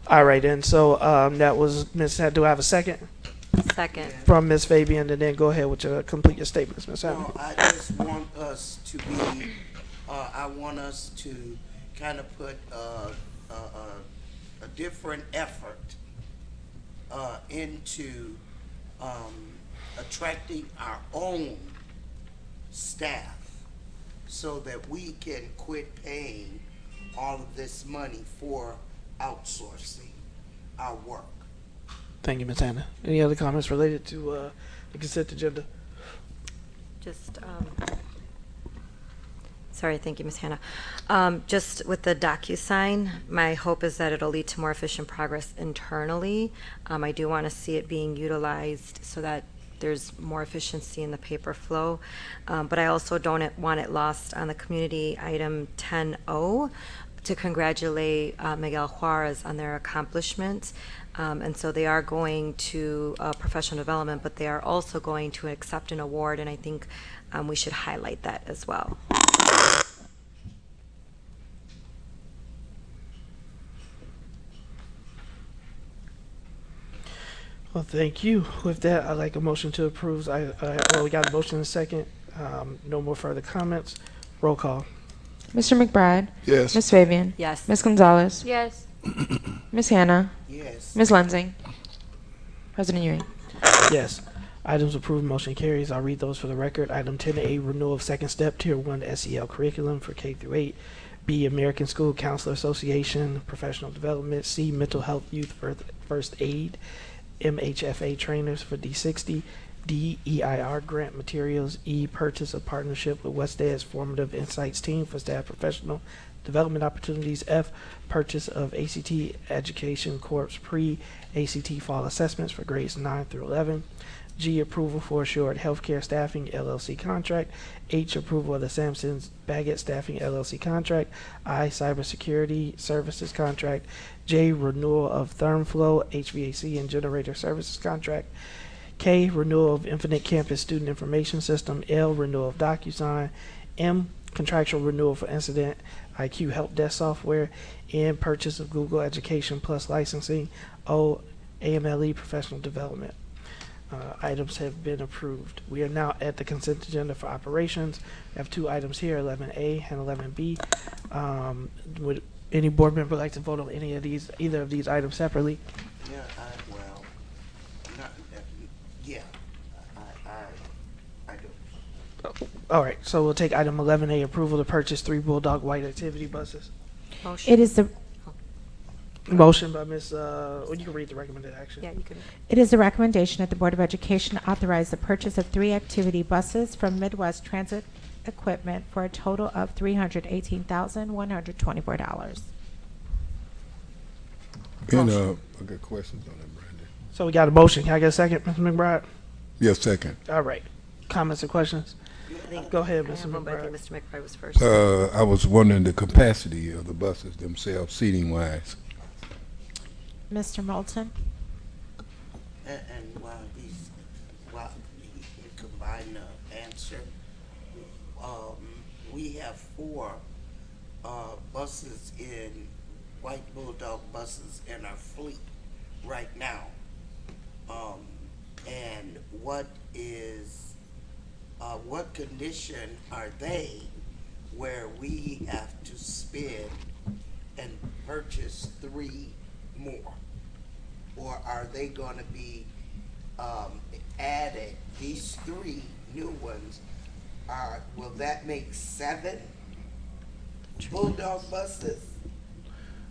right, then. So that was Ms. Hannah. Do I have a second? Second. From Ms. Fabian, and then go ahead with your complete your statements, Ms. Hannah. Well, I just want us to be, I want us to kind of put a different effort into attracting our own staff so that we can quit paying all of this money for outsourcing our work. Thank you, Ms. Hannah. Any other comments related to the consent agenda? Just, sorry, thank you, Ms. Hannah. Just with the DocuSign, my hope is that it'll lead to more efficient progress internally. I do want to see it being utilized so that there's more efficiency in the paper flow. But I also don't want it lost on the community item 10.0 to congratulate Miguel Juarez on their accomplishments. And so they are going to professional development, but they are also going to accept an award, and I think we should highlight that as well. Well, thank you. With that, I'd like a motion to approve. Well, we got a motion in a second. No more further comments. Roll call. Mr. McBride? Yes. Ms. Fabian? Yes. Ms. Gonzalez? Yes. Ms. Hannah? Yes. Ms. Lensing? President Ewing? Yes. Items approved, motion carries. I'll read those for the record. Item 10A, renewal of second step Tier 1 SEL curriculum for K through 8. B, American School Counselor Association, professional development. C, mental health youth first aid, MHFA trainers for D60. D, EIR grant materials. E, purchase of partnership with West Dad's Formative Insights team for staff professional development opportunities. F, purchase of ACT Education Corps pre-ACT fall assessments for grades 9 through 11. G, approval for Assured Healthcare Staffing LLC contract. H, approval of the Sampson's Baggett Staffing LLC contract. I, cybersecurity services contract. J, renewal of ThermFlow HVAC and generator services contract. K, renewal of Infinite Campus Student Information System. L, renewal of DocuSign. M, contractual renewal for Incident IQ Help Desk software. N, purchase of Google Education Plus licensing. O, AMLE professional development. Items have been approved. We are now at the consent agenda for operations. We have two items here, 11A and 11B. Would any board member like to vote on either of these items separately? Yeah, I do. All right, so we'll take item 11A, approval to purchase 3 Bulldog White activity buses. Motion. It is the Motion by Ms. You can read the recommended action. Yeah, you can. It is the recommendation that the Board of Education authorize the purchase of 3 activity buses from Midwest Transit Equipment for a total of $318,124. And I got questions on that, Brandon. So we got a motion. Can I get a second, Mr. McBride? Yes, second. All right. Comments or questions? Go ahead, Mr. I think McBride. Mr. McBride was first. I was wondering the capacity of the buses themselves, seating wise. Mr. Moulton? And while he combine the answer, we have 4 buses white Bulldog buses in our fleet right now. And what condition are they where we have to spend and purchase 3 more? Or are they going to be added? These 3 new ones will that make 7 Bulldog buses?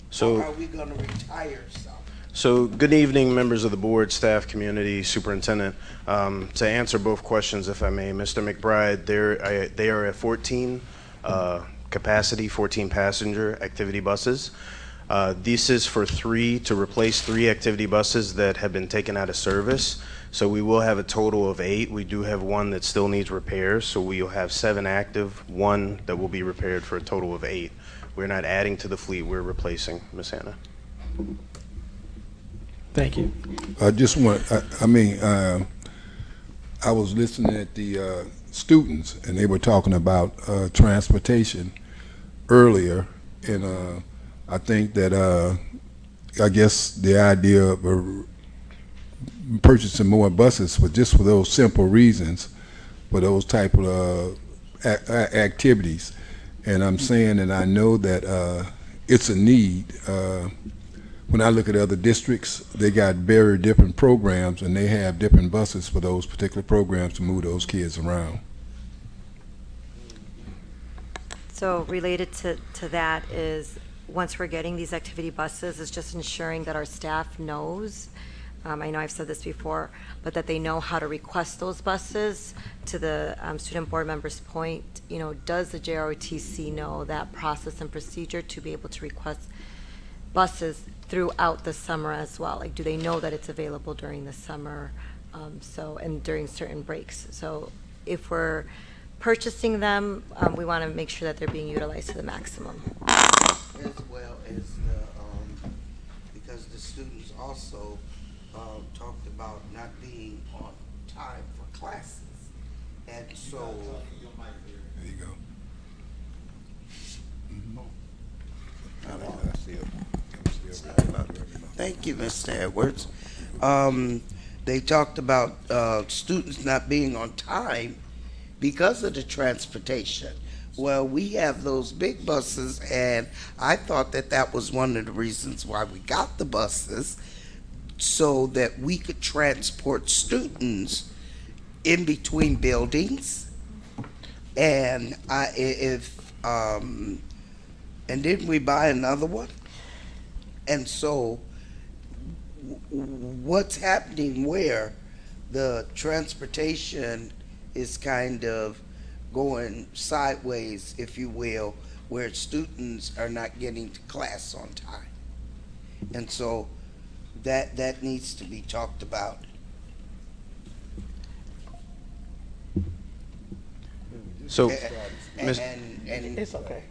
So, or are we going to retire some? So good evening, members of the board, staff, community, superintendent. To answer both questions, if I may, Mr. McBride, they are at 14 capacity, 14 passenger activity buses. This is for 3 to replace 3 activity buses that have been taken out of service. So we will have a total of 8. We do have 1 that still needs repairs. So we'll have 7 active, 1 that will be repaired for a total of 8. We're not adding to the fleet, we're replacing, Ms. Hannah. Thank you. I just want, I was listening at the students, and they were talking about transportation earlier, and I think that I guess the idea of purchasing more buses was just for those simple reasons, for those type of activities. And I'm saying, and I know that it's a need. When I look at other districts, they got very different programs, and they have different buses for those particular programs to move those kids around. So related to that is, once we're getting these activity buses, is just ensuring that our staff knows, I know I've said this before, but that they know how to request those buses. To the student board member's point, does the JROTC know that process and procedure to be able to request buses throughout the summer as well? Like, do they know that it's available during the summer, and during certain breaks? So if we're purchasing them, we want to make sure that they're being utilized to the maximum. As well as because the students also talked about not being on time for classes. And so, there you go. Thank you, Mr. Edwards. They talked about students not being on time because of the transportation. Well, we have those big buses, and I thought that was one of the reasons why we got the buses, so that we could transport students in between buildings. And and didn't we buy another one? And so what's happening where the transportation is kind of going sideways, if you will, where students are not getting to class on time. And so that needs to be talked about. So, and it's okay.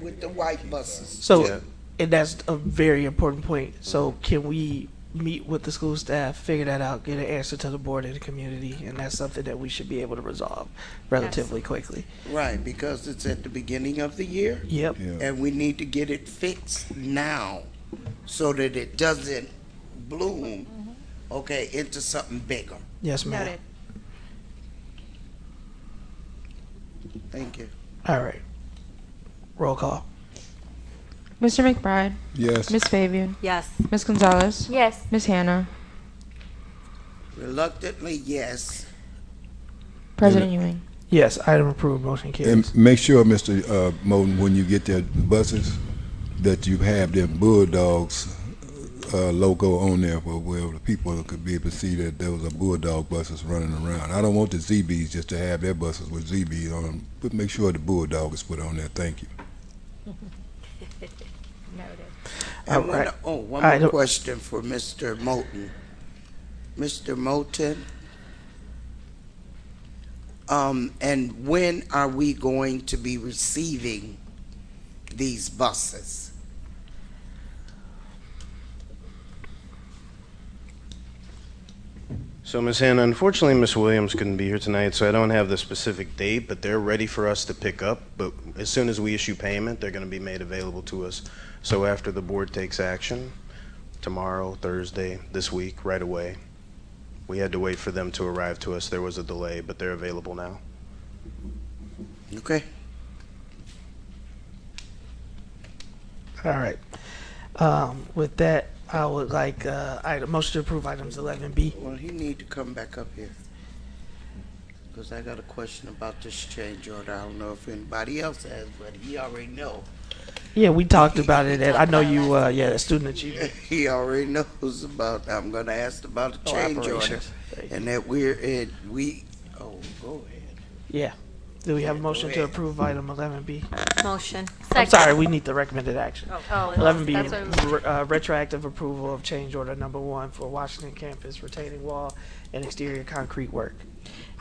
With the white buses. So, and that's a very important point. So, can we meet with the school staff, figure that out, get an answer to the board and the community, and that's something that we should be able to resolve relatively quickly. Right, because it's at the beginning of the year. Yep. Yeah. And we need to get it fixed now so that it doesn't bloom, into something bigger. Yes, ma'am. Noted. Thank you. All right. Roll call. Mr. McBride? Yes. Ms. Fabian? Yes. Ms. Gonzalez? Yes. Ms. Hannah? Reluctantly, yes. President Ewing? Yes, item approved, motion carries. And make sure, Mr. Moten, when you get their buses, that you have them Bulldogs logo on there where the people could be able to see that there was a Bulldog buses running around. I don't want the ZBs just to have their buses with ZBs on them, but make sure the Bulldog is put on there. Thank you. And one more question for Mr. Moten. Mr. Moten, and when are we going to be receiving these buses? So, Ms. Hannah, unfortunately, Ms. Williams couldn't be here tonight, so I don't have the specific date, but they're ready for us to pick up. But as soon as we issue payment, they're going to be made available to us. So after the board takes action, tomorrow, Thursday, this week, right away. We had to wait for them to arrive to us. There was a delay, but they're available now. Okay. All right. With that, I would like motion to approve items 11B. Well, he need to come back up here. Because I got a question about this change order. I don't know if anybody else has, but he already know. Yeah, we talked about it. I know you, student achievement. He already knows about, I'm gonna ask about the change order. Operations. And that go ahead. Yeah. Do we have a motion to approve item 11B? Motion. I'm sorry, we need the recommended action. Oh, 11B, that's what retroactive approval of change order number 1 for Washington campus retaining wall and exterior concrete work.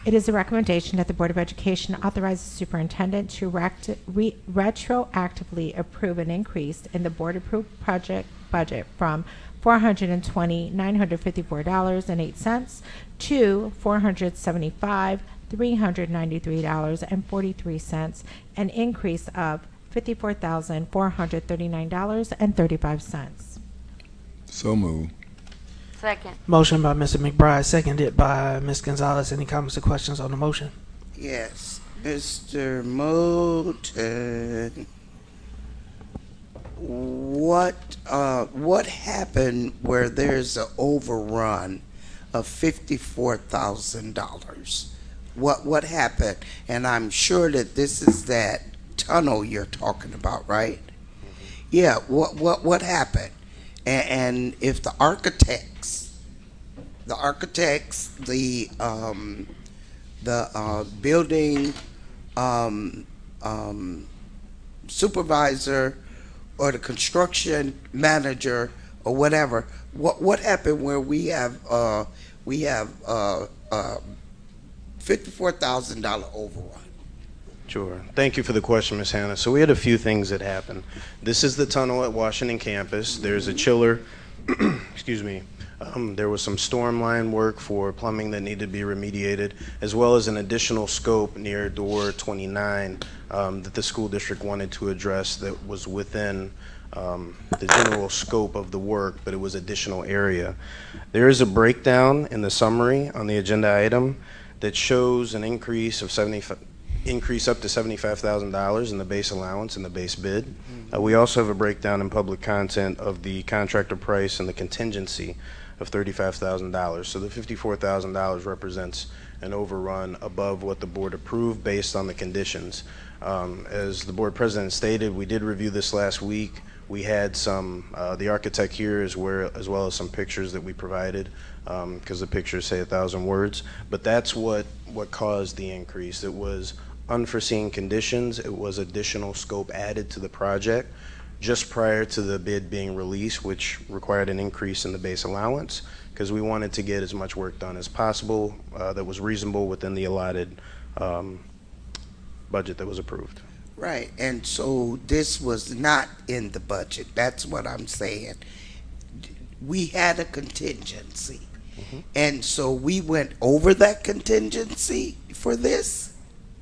It is a recommendation that the Board of Education authorize the superintendent to retroactively approve an increase in the board-approved project budget from $420,954.08 to $475,393.43, an increase of $54,439.35. So moved. Second. Motion by Mr. McBride, seconded by Ms. Gonzalez. Any comments or questions on the motion? Yes, Mr. Moulton. What happened where there's an overrun of $54,000? What happened? And I'm sure that this is that tunnel you're talking about, right? Yeah. What happened? And if the architects, the building supervisor, or the construction manager, or whatever, what happened where we have $54,000 overrun? Sure. Thank you for the question, Ms. Hannah. So we had a few things that happened. This is the tunnel at Washington campus. There's a chiller. Excuse me. There was some storm line work for plumbing that needed to be remediated, as well as an additional scope near door 29 that the school district wanted to address that was within the general scope of the work, but it was additional area. There is a breakdown in the summary on the agenda item that shows an increase of increase up to $75,000 in the base allowance and the base bid. We also have a breakdown in public content of the contractor price and the contingency of $35,000. So the $54,000 represents an overrun above what the board approved based on the conditions. As the board president stated, we did review this last week. We had some, the architect here as well as some pictures that we provided, because the pictures say 1,000 words. But that's what caused the increase. It was unforeseen conditions. It was additional scope added to the project just prior to the bid being released, which required an increase in the base allowance, because we wanted to get as much work done as possible that was reasonable within the allotted budget that was approved. Right, and so this was not in the budget. That's what I'm saying. We had a contingency, and so we went over that contingency for this.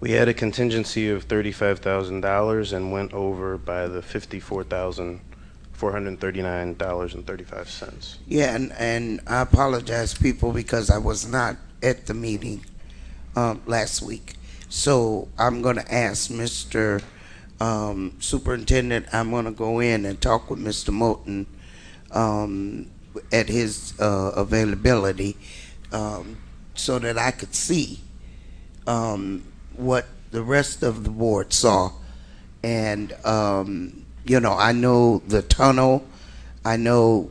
We had a contingency of $35,000 and went over by the $54,439.35. Yeah, and I apologize, people, because I was not at the meeting last week. So I'm going to ask Mr. Superintendent, I'm going to go in and talk with Mr. Moulton at his availability so that I could see what the rest of the board saw. And, I know the tunnel, I know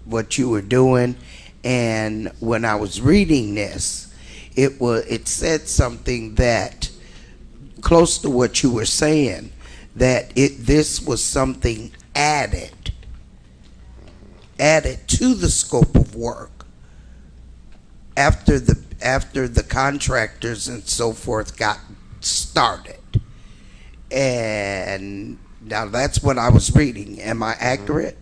what you were doing, and when I was reading this, it said something that close to what you were saying, that this was something added to the scope of work after the contractors and so forth got started. And now that's what I was reading. Am I accurate?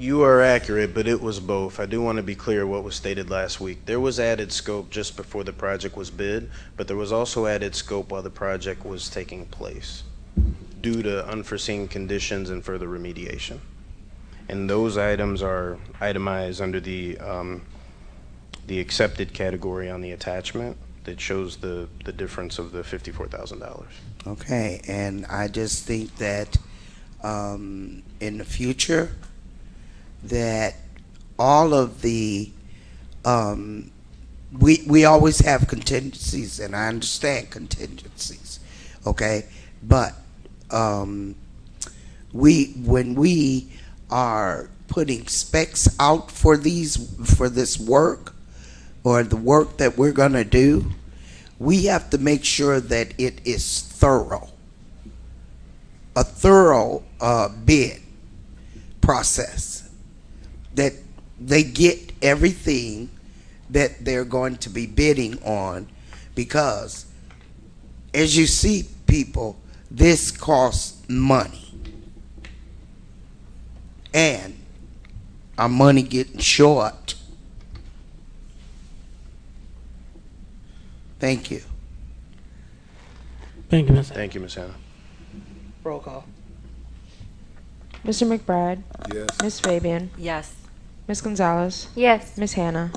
You are accurate, but it was both. I do want to be clear what was stated last week. There was added scope just before the project was bid, but there was also added scope while the project was taking place due to unforeseen conditions and further remediation. And those items are itemized under the accepted category on the attachment that shows the difference of the $54,000. Okay, and I just think that in the future, that all of the we always have contingencies, and I understand contingencies, okay, but when we are putting specs out for this work, or the work that we're going to do, we have to make sure that it is thorough, a thorough bid process, that they get everything that they're going to be bidding on, because as you see, people, this costs money, and our money getting short. Thank you. Thank you, Ms. Thank you, Ms. Hannah. Roll call. Mr. McBride? Yes. Ms. Fabian? Yes. Ms. Gonzalez? Yes. Ms. Hannah?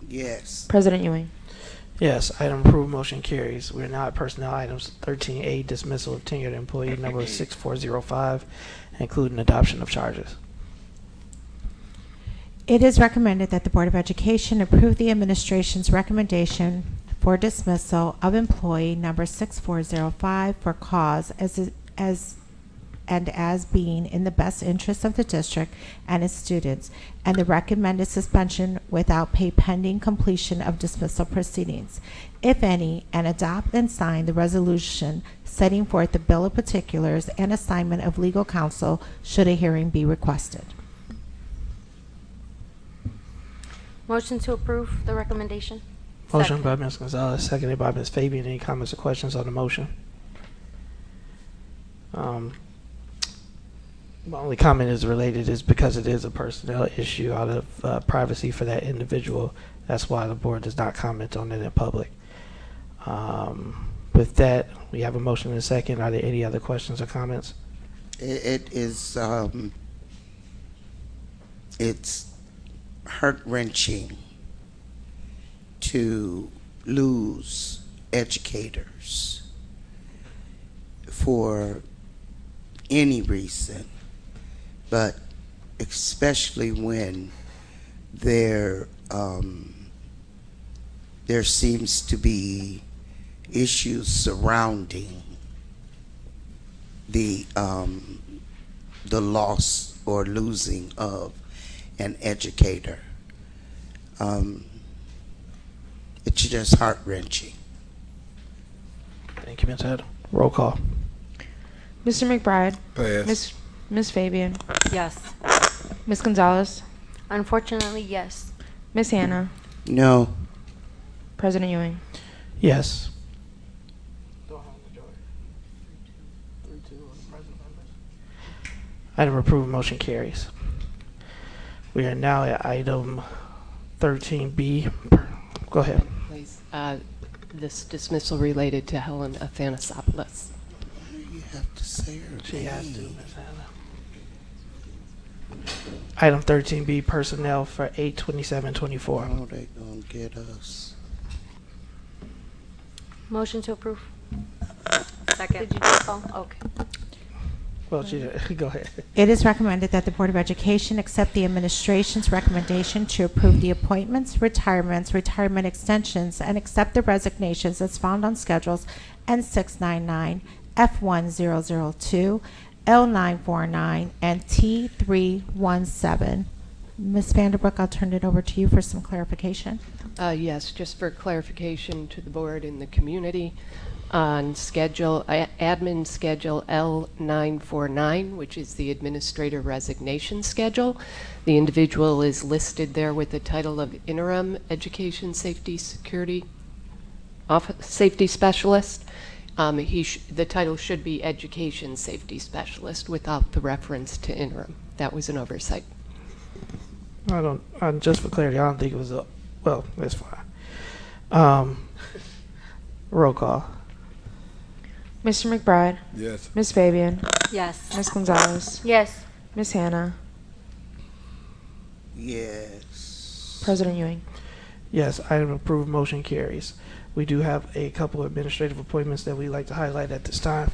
Yes. President Ewing? Yes, item approved, motion carries. We're now at personnel items 13A, dismissal of tenured employee number 6405, including adoption of charges. It is recommended that the Board of Education approve the administration's recommendation for dismissal of employee number 6405 for cause as being in the best interest of the district and its students, and the recommended suspension without pay pending completion of dismissal proceedings, if any, and adopt and sign the resolution setting forth the bill of particulars and assignment of legal counsel should a hearing be requested. Motion to approve the recommendation. Motion by Ms. Gonzalez, seconded by Ms. Fabian. Any comments or questions on the motion? My only comment is related is because it is a personnel issue out of privacy for that individual. That's why the board does not comment on it in public. With that, we have a motion and a second. Are there any other questions or comments? It is it's heart-wrenching to lose educators for any reason, but especially when there seems to be issues surrounding the loss or losing of an educator. It's just heart-wrenching. Thank you, Ms. Haddam. Roll call. Mr. McBride? Pass. Ms. Fabian? Yes. Ms. Gonzalez? Unfortunately, yes. Ms. Hannah? No. President Ewing? Yes. Item approved, motion carries. We are now at item 13B. Go ahead. Please, this dismissal related to Helen Athanasopoulos. You have to say her She name. has to, Ms. Hannah. Item 13B, personnel for 8/27/24. Oh, they gonna get us. Motion to approve. Second. Did you just call? Okay. Well, go ahead. It is recommended that the Board of Education accept the administration's recommendation to approve the appointments, retirements, retirement extensions, and accept the resignations as found on schedules N699, F1002, L949, and T317. Ms. Vanderbrook, I'll turn it over to you for some clarification. Yes, just for clarification to the board and the community, on schedule, admin schedule L949, which is the administrator resignation schedule. The individual is listed there with the title of interim education safety security safety specialist. The title should be Education Safety Specialist without the reference to interim. That was an oversight. Just for clarity, I don't think it was well, that's fine. Roll call. Mr. McBride. Yes. Ms. Fabian. Yes. Ms. Gonzalez. Yes. Ms. Hannah. Yes. President Ewing. Yes, item approved, motion carries. We do have a couple of administrative appointments that we'd like to highlight at this time.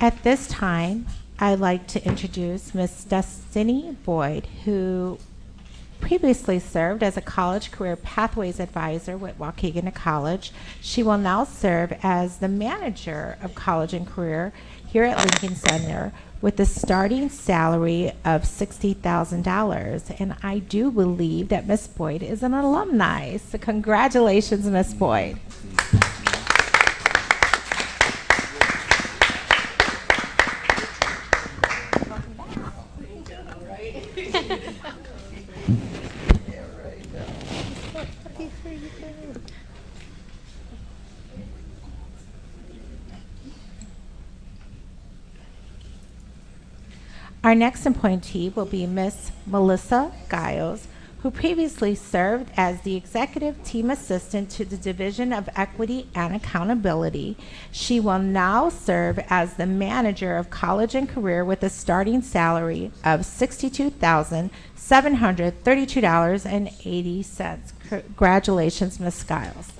At this time, I'd like to introduce Ms. Destiny Boyd, who previously served as a college career pathways advisor with Waukegan College. She will now serve as the manager of college and career here at Lincoln Center with a starting salary of $60,000. And I do believe that Ms. Boyd is an alumni. So congratulations, Ms. Boyd. Our next appointee will be Ms. Melissa Giles, who previously served as the Executive Team Assistant to the Division of Equity and Accountability. She will now serve as the Manager of College and Career with a starting salary of $62,732.80. Congratulations, Ms. Giles.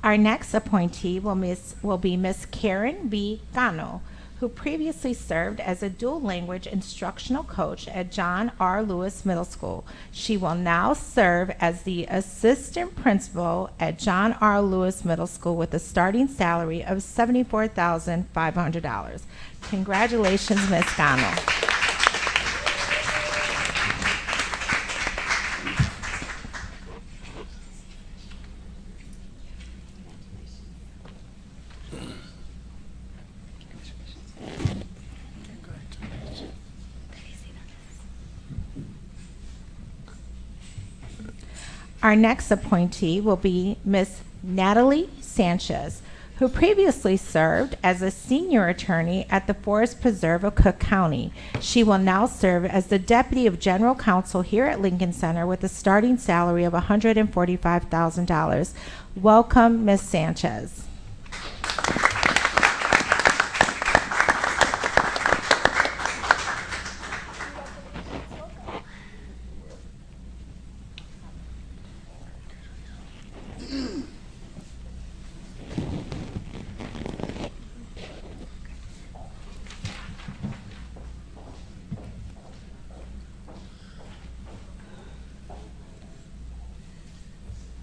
Our next appointee will be Ms. Karen B. Gano, who previously served as a dual language instructional coach at John R. Lewis Middle School. She will now serve as the assistant principal at John R. Lewis Middle School with a starting salary of $74,500. Congratulations, Ms. Gano. Our next appointee will be Ms. Natalie Sanchez, who previously served as a senior attorney at the Forest Preserve of Cook County. She will now serve as the Deputy of General Counsel here at Lincoln Center with a starting salary of $145,000. Welcome, Ms. Sanchez.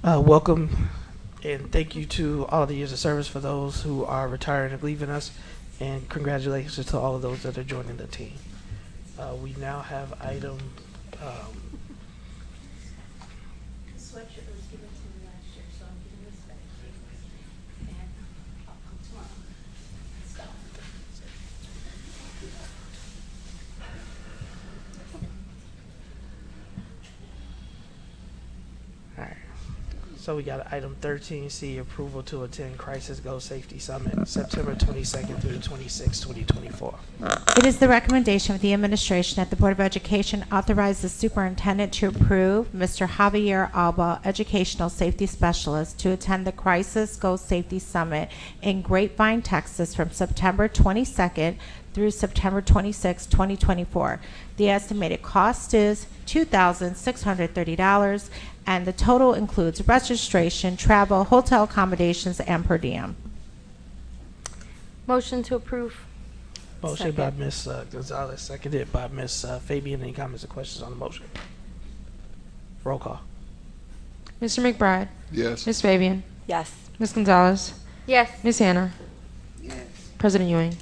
Welcome and thank you to all the years of service for those who are retiring and leaving us, and congratulations to all of those that are joining the team. We now have item So we got item 13C, approval to attend Crisis Go Safety Summit, September 22nd through the 26th, 2024. It is the recommendation of the administration that the Board of Education authorize the superintendent to approve Mr. Javier Alba, Educational Safety Specialist, to attend the Crisis Go Safety Summit in Grapevine, Texas from September 22nd through September 26, 2024. The estimated cost is $2,630, and the total includes registration, travel, hotel accommodations, and per diem. Motion to approve. Motion by Ms. Gonzalez, seconded by Ms. Fabian. Any comments or questions on the motion? Roll call. Mr. McBride. Yes. Ms. Fabian. Yes. Ms. Gonzalez. Yes. Ms. Hannah. Yes. President Ewing.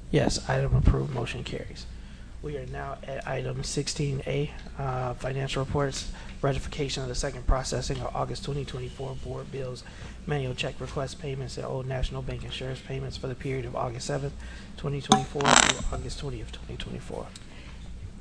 Yes, item approved, motion carries. We are now at item 16A, financial reports, ratification of the second processing of August 2024 board bills, manual check request payments, and Old National Bank insurance payments for the period of August 7th, 2024 through August 20th, 2024.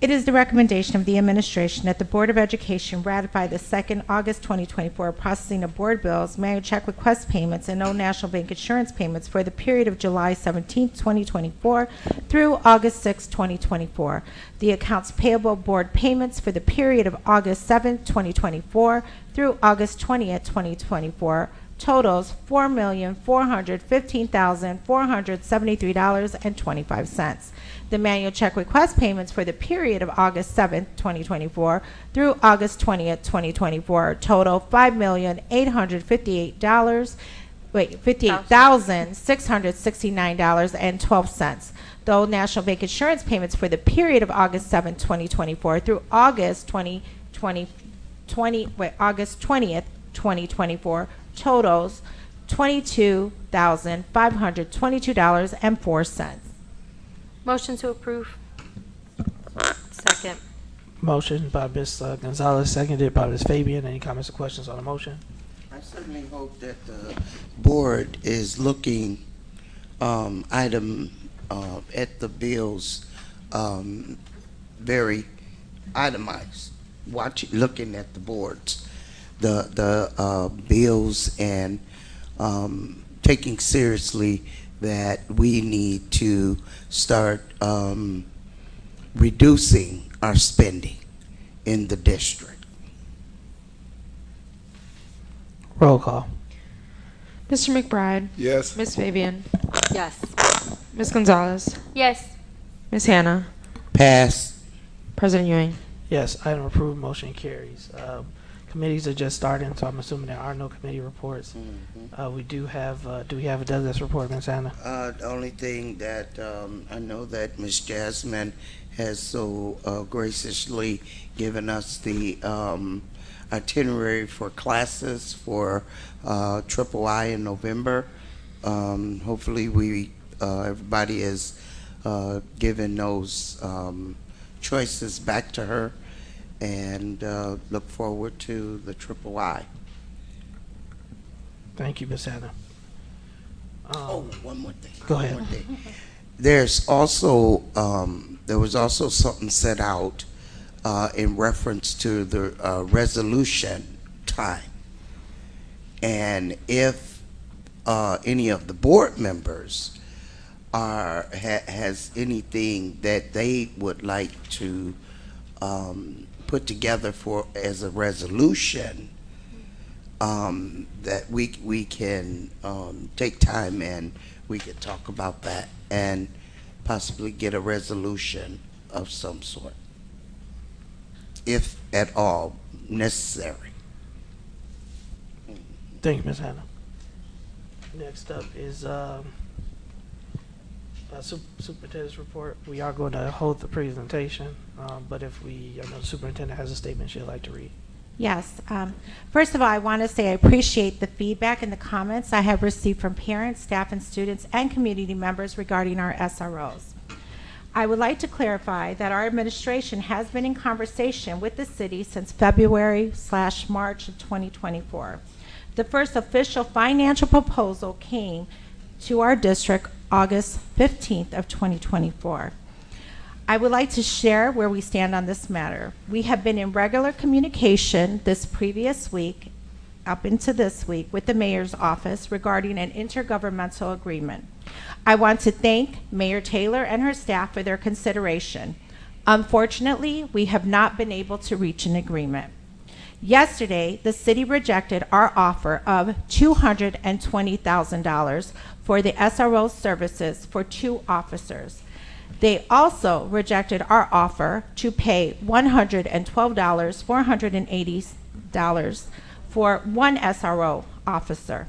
It is the recommendation of the administration that the Board of Education ratify the second August 2024 processing of board bills, manual check request payments, and Old National Bank insurance payments for the period of July 17, 2024 through August 6, 2024. The accounts payable board payments for the period of August 7, 2024 through August 20th, 2024 totals $4,415,473.25. The manual check request payments for the period of August 7th, 2024 through August 20th, 2024 total $58,669.12. The Old National Bank insurance payments for the period of August 7th, 2024 through August 20th, 2024 totals $22,522.04. Motion to approve. Second. Motion by Ms. Gonzalez, seconded by Ms. Fabian. Any comments or questions on the motion? I certainly hope that the board is looking item at the bills very itemized. Looking at the boards, the bills, and taking seriously that we need to start reducing our spending in the district. Roll call. Mr. McBride. Yes. Ms. Fabian. Yes. Ms. Gonzalez. Yes. Ms. Hannah. Pass. President Ewing. Yes, item approved, motion carries. Committees are just starting, so I'm assuming there are no committee reports. We do have a Douglas report, Ms. Hannah? The only thing that I know that Ms. Jasmine has so graciously given us the itinerary for classes for Triple I in November. Hopefully everybody is given those choices back to her, and look forward to the Triple I. Thank you, Ms. Hannah. One more thing. Go ahead. One more thing. There's also there was also something set out in reference to the resolution time, and if any of the board members has anything that they would like to put together for as a resolution, that we can take time and we can talk about that and possibly get a resolution of some sort, if at all necessary. Thank you, Ms. Hannah. Next up is Superintendent's report. We are going to hold the presentation, but I know the superintendent has a statement she'd like to read. Yes. First of all, I want to say I appreciate the feedback and the comments I have received from parents, staff, and students and community members regarding our SROs. I would like to clarify that our administration has been in conversation with the city since February/March of 2024. The first official financial proposal came to our district August 15th of 2024. I would like to share where we stand on this matter. We have been in regular communication this previous week, up into this week, with the mayor's office regarding an intergovernmental agreement. I want to thank Mayor Taylor and her staff for their consideration. Unfortunately, we have not been able to reach an agreement. Yesterday, the city rejected our offer of $220,000 for the SRO services for 2 officers. They also rejected our offer to pay $112,480 for 1 SRO officer.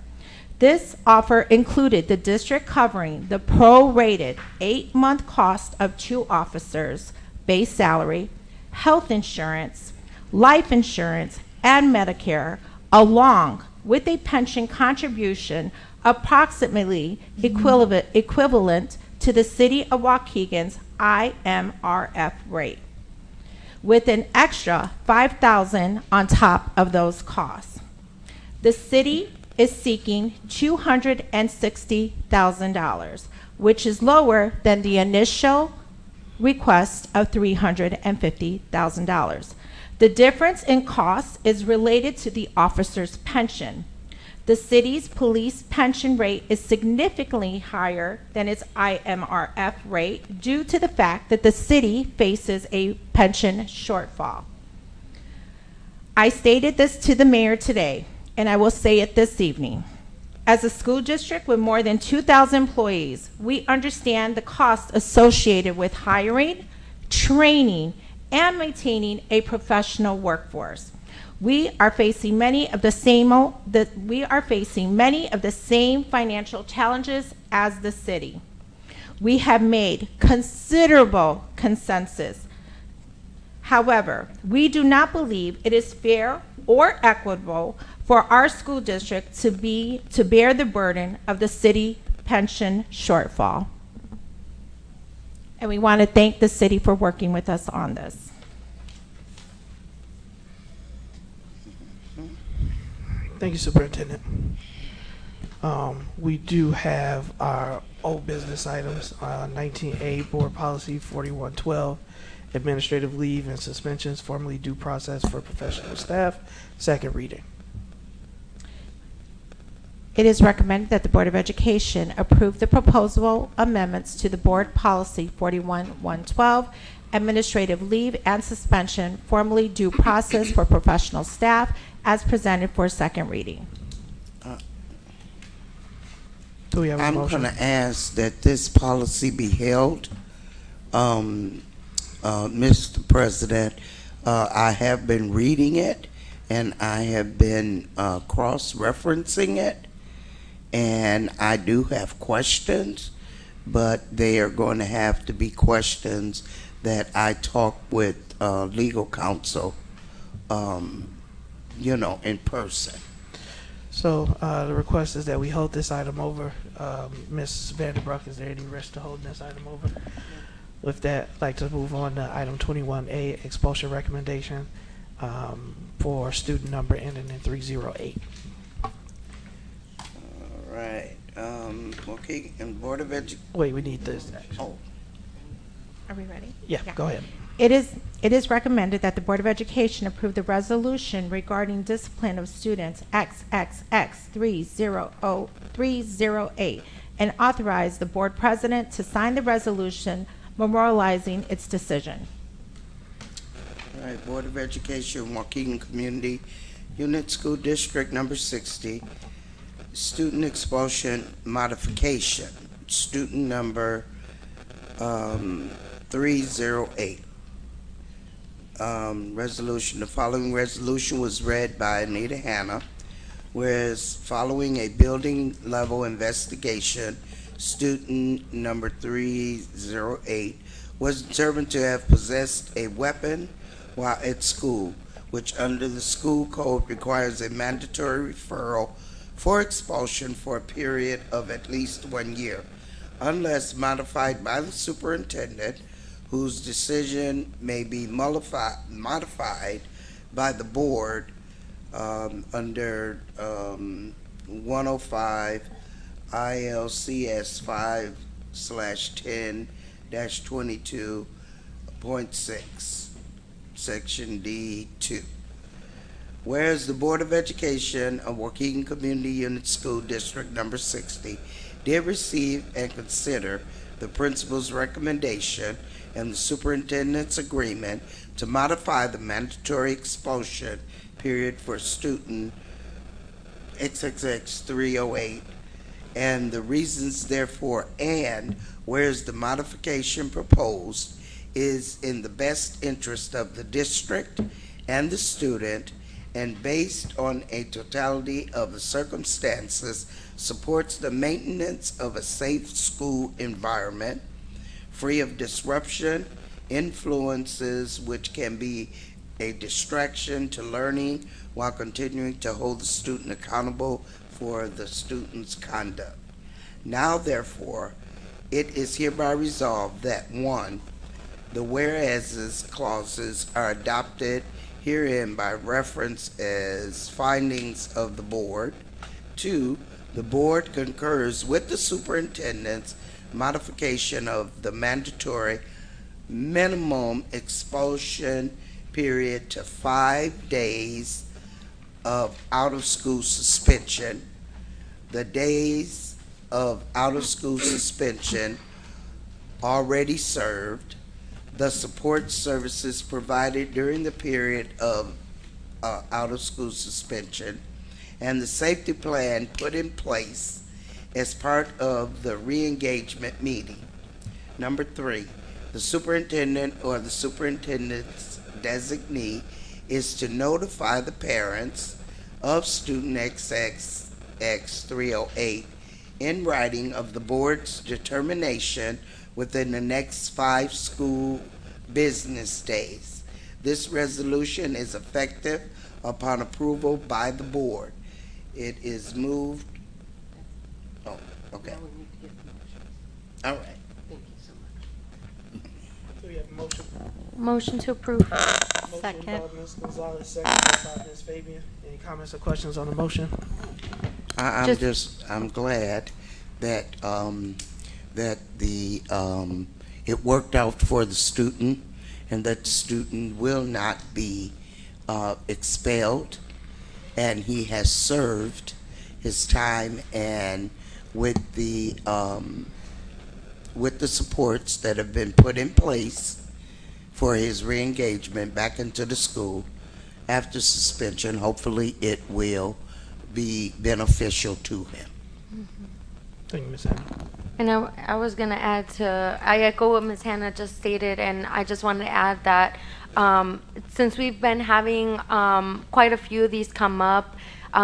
This offer included the district covering the prorated 8-month cost of 2 officers, base salary, health insurance, life insurance, and Medicare, along with a pension contribution approximately equivalent to the City of Waukegan's IMRF rate, with an extra $5,000 on top of those costs. The city is seeking $260,000, which is lower than the initial request of $350,000. The difference in cost is related to the officer's pension. The city's police pension rate is significantly higher than its IMRF rate due to the fact that the city faces a pension shortfall. I stated this to the mayor today, and I will say it this evening. As a school district with more than 2,000 employees, we understand the costs associated with hiring, training, and maintaining a professional workforce. We are facing many of the same financial challenges as the city. We have made considerable consensus. However, we do not believe it is fair or equitable for our school district to bear the burden of the city pension shortfall. And we want to thank the city for working with us on this. Thank you, Superintendent. We do have our old business items, 19A, Board Policy 4112, Administrative Leave and Suspensions, formerly due process for professional staff, second reading. It is recommended that the Board of Education approve the proposal amendments to the Board Policy 41112, Administrative Leave and Suspension, formerly due process for professional staff, as presented for second reading. Do we have a I'm motion? going to ask that this policy be held. Mr. President, I have been reading it, and I have been cross-referencing it, and I do have questions, but they are going to have to be questions that I talk with legal counsel, in person. So the request is that we hold this item over. Ms. Vanderbroek, is there any risk to holding this item over? With that, I'd like to move on to item 21A, expulsion recommendation for student number ending in 308. All right. Okay, and Board of Education. Wait, we need this action. Oh. Are we ready? Yeah, go ahead. It is recommended that the Board of Education approve the resolution regarding discipline of students XXX 308 and authorize the board president to sign the resolution memorializing its decision. All right, Board of Education, Waukegan Community Unit School District number 60, student expulsion modification, student number 308. Resolution. The following resolution was read by Anita Hanna, whereas following a building level investigation, student number 308 was determined to have possessed a weapon while at school, which under the school code requires a mandatory referral for expulsion for a period of at least 1 year, unless modified by the superintendent, whose decision may be modified by the board under 105 ILCS 5/10-22.6, Section D2. Whereas the Board of Education of Waukegan Community Unit School District number 60 did receive and consider the principal's recommendation and the superintendent's agreement to modify the mandatory expulsion period for student XXX 308, and the reasons therefore, and whereas the modification proposed is in the best interest of the district and the student, and based on a totality of the circumstances, supports the maintenance of a safe school environment, free of disruption, influences which can be a distraction to learning while continuing to hold the student accountable for the student's conduct. Now, therefore, it is hereby resolved that 1, the whereas clauses are adopted herein by reference as findings of the board. 2, the board concurs with the superintendent's modification of the mandatory minimum expulsion period to 5 days of out-of-school suspension. The days of out-of-school suspension already served, the support services provided during the period of out-of-school suspension, and the safety plan put in place as part of the re-engagement meeting. Number 3, the superintendent or the superintendent's designee is to notify the parents of student XXX308 in writing of the board's determination within the next 5 school business days. This resolution is effective upon approval by the board. It is moved. Oh, okay. All right. Thank you so much. Do we have a motion? Motion to approve. Motion by Ms. Gonzalez, second by Ms. Fabian. Any comments or questions on the motion? I'm glad that that the it worked out for the student, and that the student will not be expelled, and he has served his time, and with the supports that have been put in place for his re-engagement back into the school after suspension, hopefully it will be beneficial to him. Thank you, Ms. Hannah. And I was going to add I echo what Ms. Hannah just stated, and I just wanted to add that since we've been having quite a few of these come up,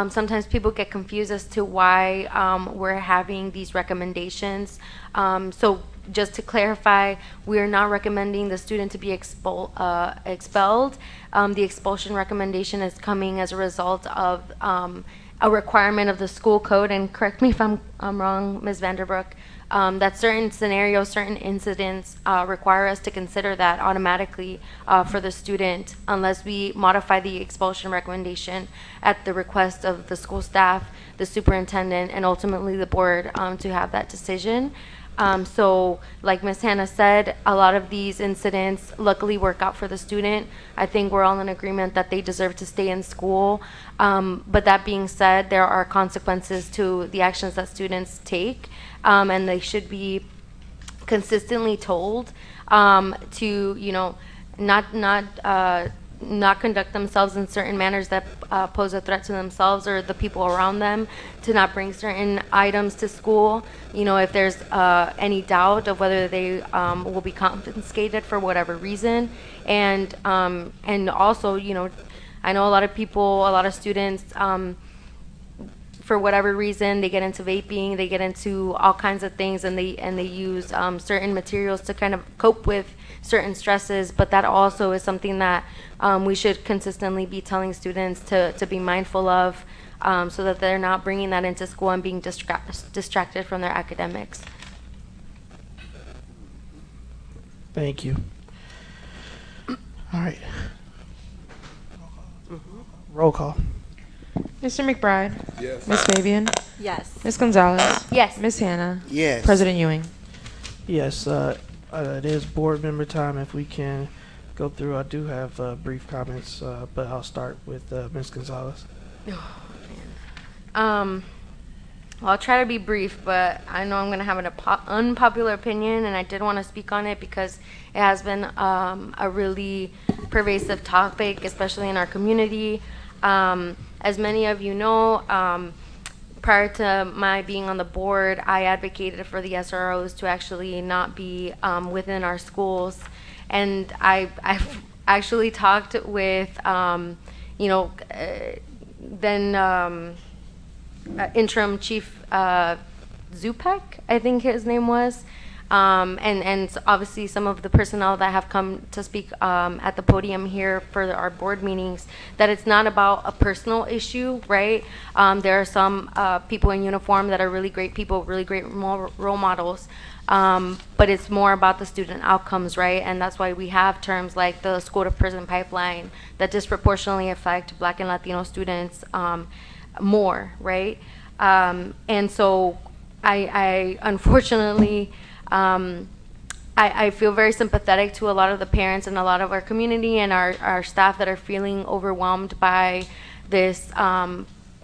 sometimes people get confused as to why we're having these recommendations. So just to clarify, we are not recommending the student to be expelled. The expulsion recommendation is coming as a result of a requirement of the school code, and correct me if I'm wrong, Ms. Vanderbrook, that certain scenarios, certain incidents require us to consider that automatically for the student unless we modify the expulsion recommendation at the request of the school staff, the superintendent, and ultimately the board to have that decision. So like Ms. Hannah said, a lot of these incidents luckily work out for the student. I think we're all in agreement that they deserve to stay in school. But that being said, there are consequences to the actions that students take, and they should be consistently told to, not conduct themselves in certain manners that pose a threat to themselves or the people around them, to not bring certain items to school, if there's any doubt of whether they will be confiscated for whatever reason. And also, I know a lot of students, for whatever reason, they get into vaping, they get into all kinds of things, and they use certain materials to kind of cope with certain stresses. But that also is something that we should consistently be telling students to be mindful of, so that they're not bringing that into school and being distracted from their academics. Thank you. All right. Roll call. Mr. McBride? Yes. Ms. Fabian? Yes. Ms. Gonzalez? Yes. Ms. Hannah? Yes. President Ewing? Yes, it is board member time. If we can go through, I do have brief comments, but I'll start with Ms. Gonzalez. Well, I'll try to be brief, but I know I'm going to have an unpopular opinion, and I did want to speak on it because it has been a really pervasive topic, especially in our community. As many of you know, prior to my being on the board, I advocated for the SROs to actually not be within our schools. And I've actually talked with, then interim chief Zupek, I think his name was, and obviously some of the personnel that have come to speak at the podium here for our board meetings, that it's not about a personal issue, right? There are some people in uniform that are really great people, really great role models, but it's more about the student outcomes, right? And that's why we have terms like the school to prison pipeline that disproportionately affect Black and Latino students more, right? And so I unfortunately, I feel very sympathetic to a lot of the parents and a lot of our community and our staff that are feeling overwhelmed by this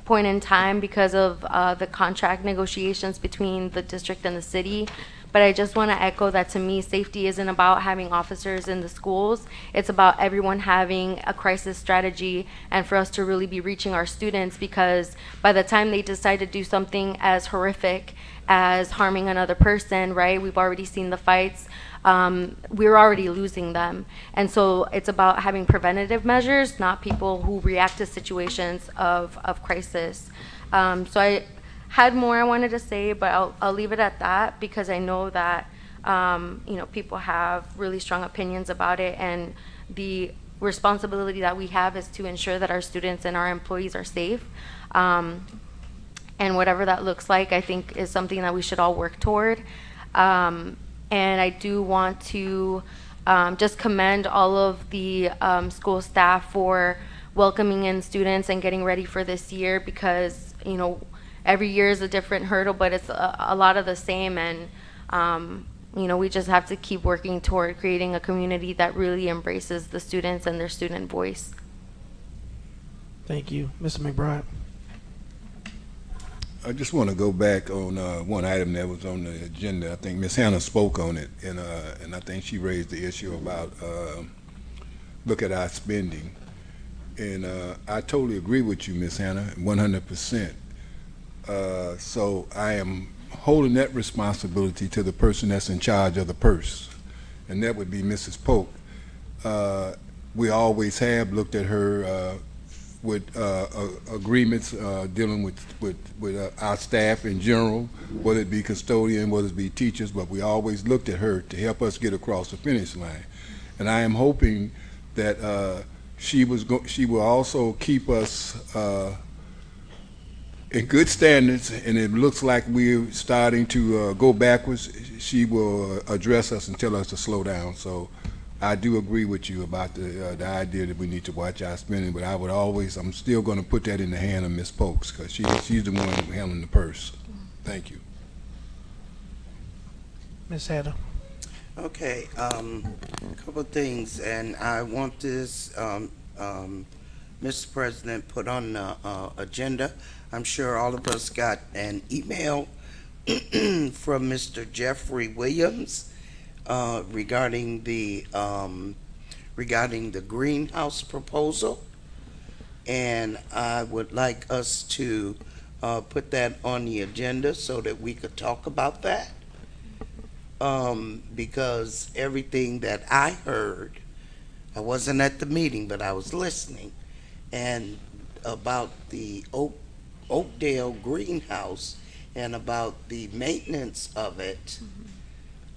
point in time because of the contract negotiations between the district and the city. But I just want to echo that to me, safety isn't about having officers in the schools. It's about everyone having a crisis strategy and for us to really be reaching our students, because by the time they decide to do something as horrific as harming another person, right? We've already seen the fights. We're already losing them. And so it's about having preventative measures, not people who react to situations of crisis. So I had more I wanted to say, but I'll leave it at that, because I know that people have really strong opinions about it, and the responsibility that we have is to ensure that our students and our employees are safe. And whatever that looks like, I think is something that we should all work toward. And I do want to just commend all of the school staff for welcoming in students and getting ready for this year, because every year is a different hurdle, but it's a lot of the same. And we just have to keep working toward creating a community that really embraces the students and their student voice. Thank you. Mr. McBride. I just want to go back on one item that was on the agenda. I think Ms. Hannah spoke on it, and I think she raised the issue about look at our spending. And I totally agree with you, Ms. Hannah, 100%. So I am holding that responsibility to the person that's in charge of the purse, and that would be Mrs. Polk. We always have looked at her with agreements dealing with our staff in general, whether it be custodian, whether it be teachers, but we always looked at her to help us get across the finish line. And I am hoping that she will also keep us in good standards, and it looks like we're starting to go backwards. She will address us and tell us to slow down. So I do agree with you about the idea that we need to watch our spending, but I'm still going to put that in the hand of Ms. Pokes, because she's the one handling the purse. Thank you. Ms. Hatter. Okay, a couple of things, and I want this, Mr. President, put on the agenda. I'm sure all of us got an email from Mr. Jeffrey Williams regarding the greenhouse proposal, and I would like us to put that on the agenda so that we could talk about that, because everything that I heard, I wasn't at the meeting, but I was listening, and about the Oakdale greenhouse and about the maintenance of it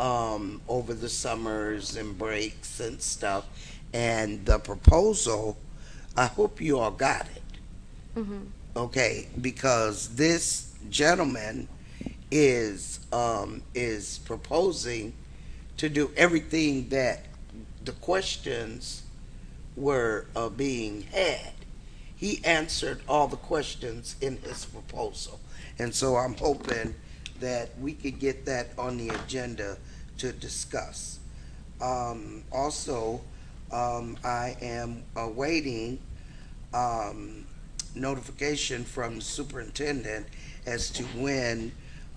over the summers and breaks and stuff, and the proposal, I hope you all got it. Okay, because this gentleman is proposing to do everything that the questions were being had. He answered all the questions in his proposal, and so I'm hoping that we could get that on the agenda to discuss. Also, I am awaiting notification from the superintendent as to when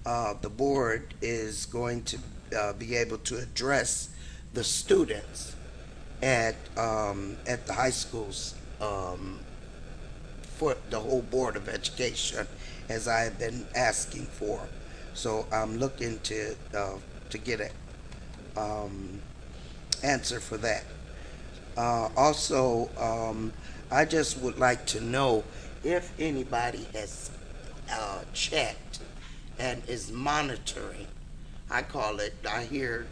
the board is going to be able to address the students at the high schools for the whole Board of Education, as I have been asking for. So I'm looking to get an answer for that. Also, I just would like to know if anybody has checked and is monitoring I call it, I hear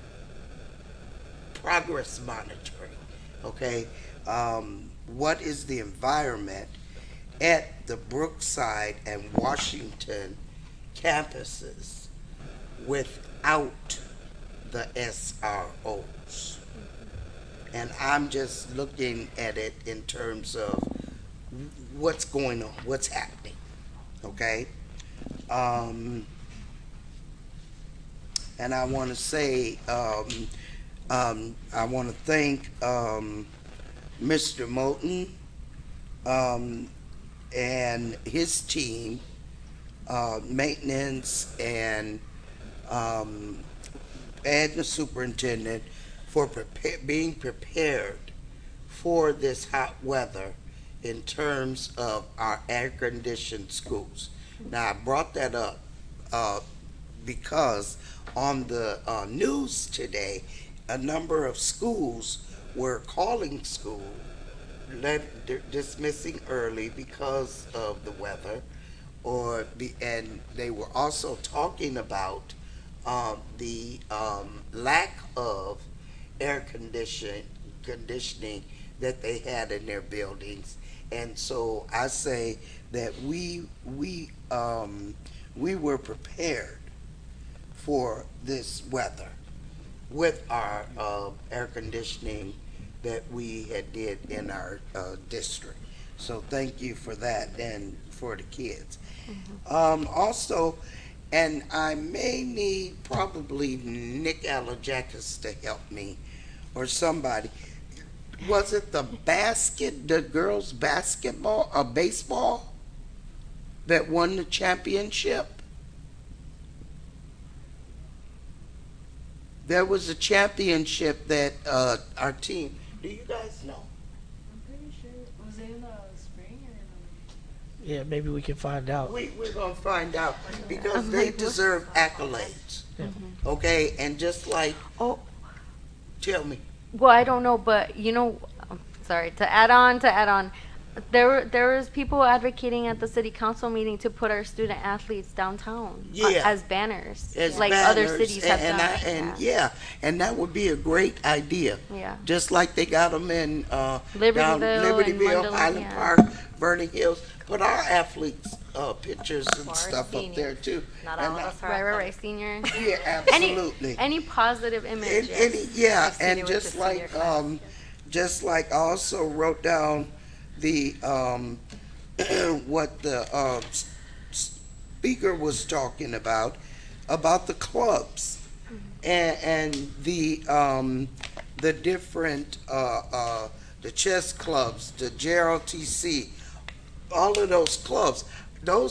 progress monitoring, okay? What is the environment at the Brookside and Washington campuses without the SROs? And I'm just looking at it in terms of what's going on, what's happening, okay? And I want to say, I want to thank Mr. Moulton and his team, maintenance and the superintendent for being prepared for this hot weather in terms of our air-conditioned schools. Now, I brought that up because on the news today, a number of schools were calling school, dismissing early because of the weather, and they were also talking about the lack of air conditioning that they had in their buildings. And so I say that we were prepared for this weather with our air conditioning that we had did in our district. So thank you for that and for the kids. Also, and I may need probably Nick Alajakis to help me or somebody. Was it the girls basketball or baseball that won the championship? There was a championship that our team. Do you guys know? I'm pretty sure. Was it in the spring or in Yeah, maybe we can find out. We're going to find out because they deserve accolades. Okay, and just like, tell me. Well, I don't know, but sorry, to add on, there was people advocating at the city council meeting to put our student athletes downtown as banners, like other cities have done. And that would be a great idea. Yeah. Just like they got them in Libertyville, and Highland Park, Vernon Hills. Put our athletes' pictures and stuff up there too. Not all of us are right, senior. Yeah, absolutely. Any positive image. And just like I also wrote down the what the speaker was talking about the clubs and the different the chess clubs, the JROTC, all of those clubs. The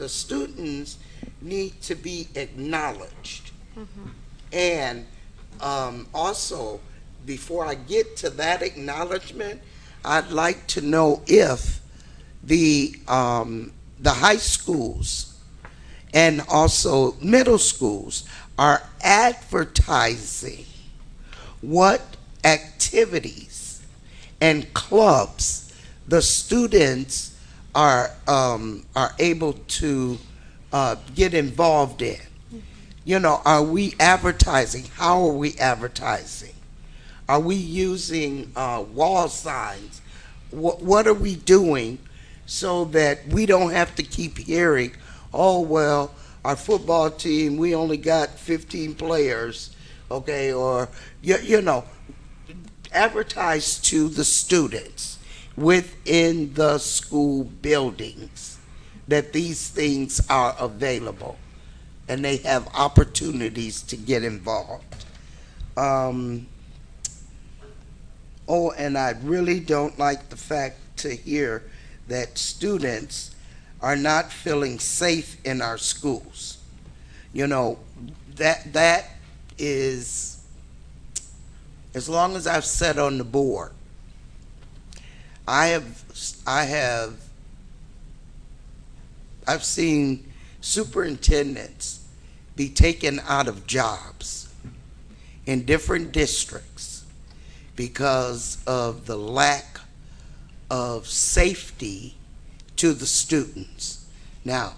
students need to be acknowledged. And also, before I get to that acknowledgement, I'd like to know if the high schools and also middle schools are advertising what activities and clubs the students are able to get involved in. Are we advertising? How are we advertising? Are we using wall signs? What are we doing so that we don't have to keep hearing, oh, well, our football team, we only got 15 players, okay, or, advertise to the students within the school buildings that these things are available and they have opportunities to get involved. And I really don't like the fact to hear that students are not feeling safe in our schools. That is, as long as I've sat on the board, I've seen superintendents be taken out of jobs in different districts because of the lack of safety to the students. Now,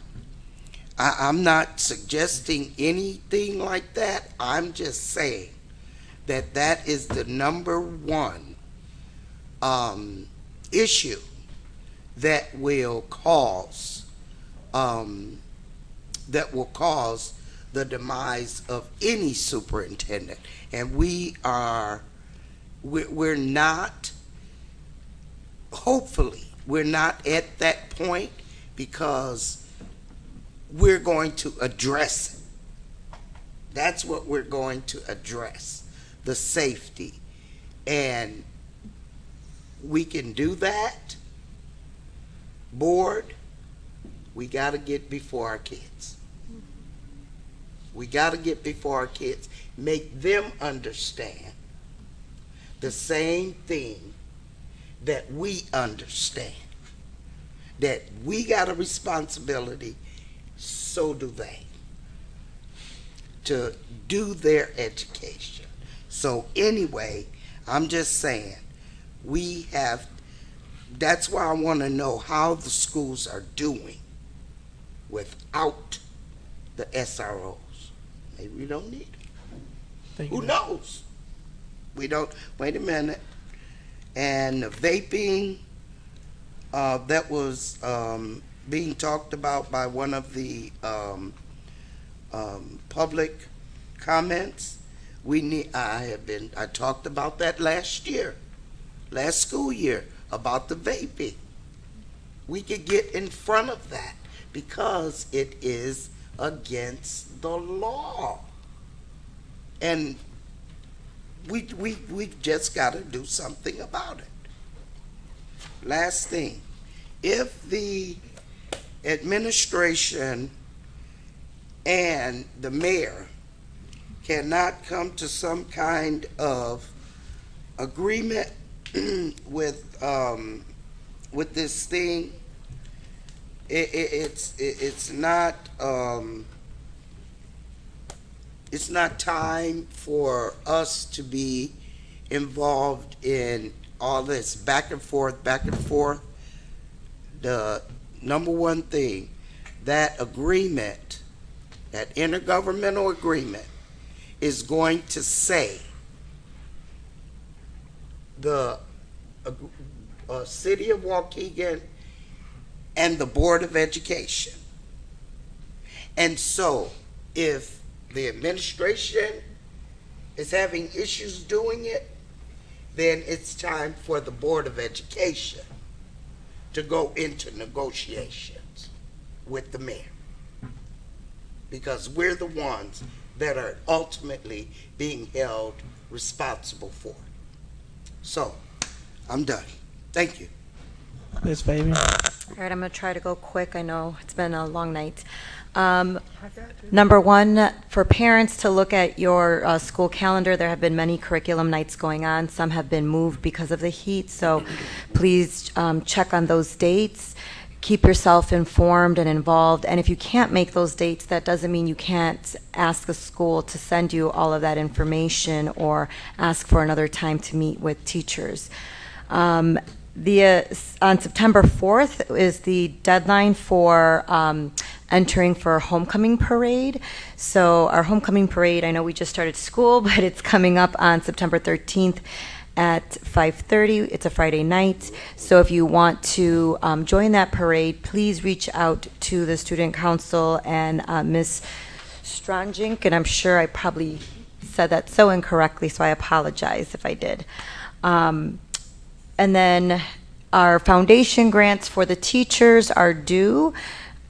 I'm not suggesting anything like that. I'm just saying that that is the number one issue that will cause the demise of any superintendent. And we're not, hopefully, we're not at that point, because we're going to address it. That's what we're going to address, the safety. And we can do that. Board, we got to get before our kids. We got to get before our kids, make them understand the same thing that we understand, that we got a responsibility, so do they, to do their education. So anyway, I'm just saying, that's why I want to know how the schools are doing without the SROs. Maybe we don't need them. Who knows? We don't. Wait a minute. And the vaping, that was being talked about by one of the public comments. I talked about that last school year, about the vaping. We could get in front of that because it is against the law. And we just got to do something about it. Last thing, if the administration and the mayor cannot come to some kind of agreement with this thing, it's not time for us to be involved in all this back and forth. The number one thing, that agreement, that intergovernmental agreement, is going to say the City of Waukegan and the Board of Education. And so if the administration is having issues doing it, then it's time for the Board of Education to go into negotiations with the mayor, because we're the ones that are ultimately being held responsible for it. So, I'm done. Thank you. Ms. Fabian? All right, I'm going to try to go quick. I know it's been a long night. Number one, for parents to look at your school calendar. There have been many curriculum nights going on. Some have been moved because of the heat, so please check on those dates. Keep yourself informed and involved. And if you can't make those dates, that doesn't mean you can't ask the school to send you all of that information or ask for another time to meet with teachers. On September 4th is the deadline for entering for homecoming parade. So our homecoming parade, I know we just started school, but it's coming up on September 13th at 5:30. It's a Friday night. So if you want to join that parade, please reach out to the student council and Ms. Stronjink, and I'm sure I probably said that so incorrectly, so I apologize if I did. And then our foundation grants for the teachers are due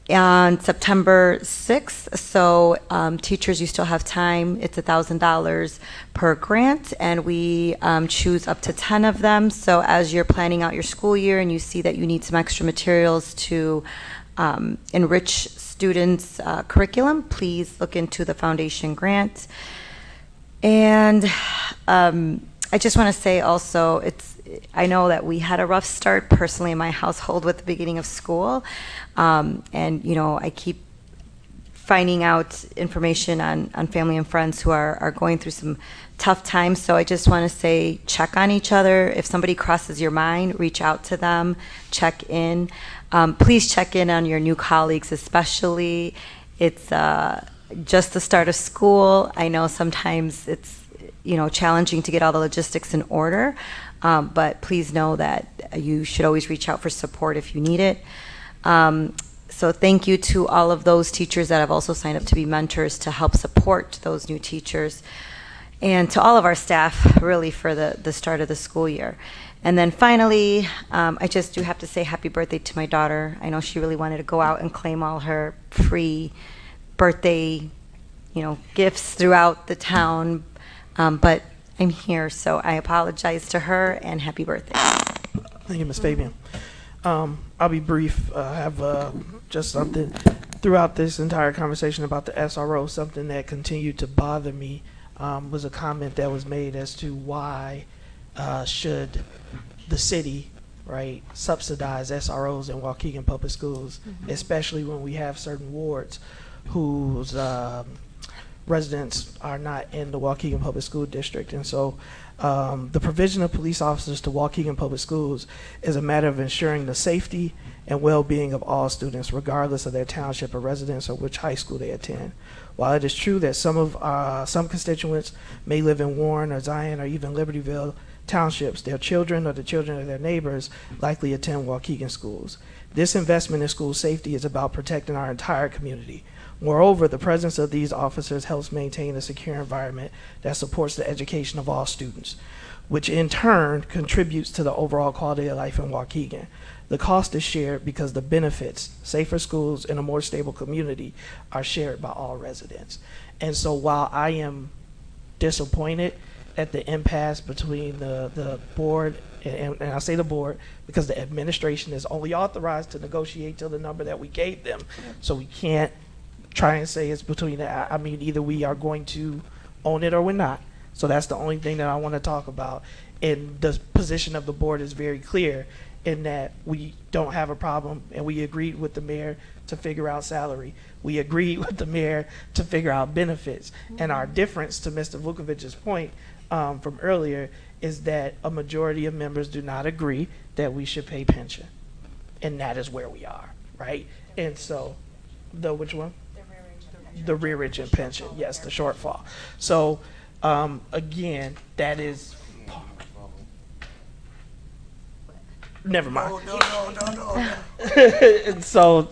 on September 6th. So teachers, you still have time. It's $1,000 per grant, and we choose up to 10 of them. So as you're planning out your school year and you see that you need some extra materials to enrich students' curriculum, please look into the foundation grant. And I just want to say also, I know that we had a rough start personally in my household with the beginning of school. And, you know, I keep finding out information on family and friends who are going through some tough times. So I just want to say, check on each other. If somebody crosses your mind, reach out to them, check in. Please check in on your new colleagues, especially It's just the start of school. I know sometimes it's challenging to get all the logistics in order, but please know that you should always reach out for support if you need it. So thank you to all of those teachers that have also signed up to be mentors to help support those new teachers, and to all of our staff really for the start of the school year. And then finally, I just do have to say happy birthday to my daughter. I know she really wanted to go out and claim all her free birthday, gifts throughout the town, but I'm here, so I apologize to her, and happy birthday. Thank you, Ms. Fabian. I'll be brief. I have just something throughout this entire conversation about the SRO. Something that continued to bother me was a comment that was made as to why should the city, right, subsidize SROs in Waukegan Public Schools, especially when we have certain wards whose residents are not in the Waukegan Public School District. And so the provision of police officers to Waukegan Public Schools is a matter of ensuring the safety and well-being of all students, regardless of their township or residence or which high school they attend. While it is true that some constituents may live in Warren or Zion or even Libertyville townships, their children or the children of their neighbors likely attend Waukegan schools. This investment in school safety is about protecting our entire community. Moreover, the presence of these officers helps maintain a secure environment that supports the education of all students, which in turn contributes to the overall quality of life in Waukegan. The cost is shared because the benefits, safer schools and a more stable community, are shared by all residents. And so while I am disappointed at the impasse between the board, and I say the board because the administration is only authorized to negotiate till the number that we gave them, so we can't try and say it's between that. I mean, either we are going to own it or we're not. So that's the only thing that I want to talk about. And the position of the board is very clear in that we don't have a problem, and we agreed with the mayor to figure out salary. We agreed with the mayor to figure out benefits. And our difference, to Mr. Vukovic's point from earlier, is that a majority of members do not agree that we should pay pension. And that is where we are, right? And so, which one? The rearage and pension, yes, the shortfall. So again, that is never mind. No. And so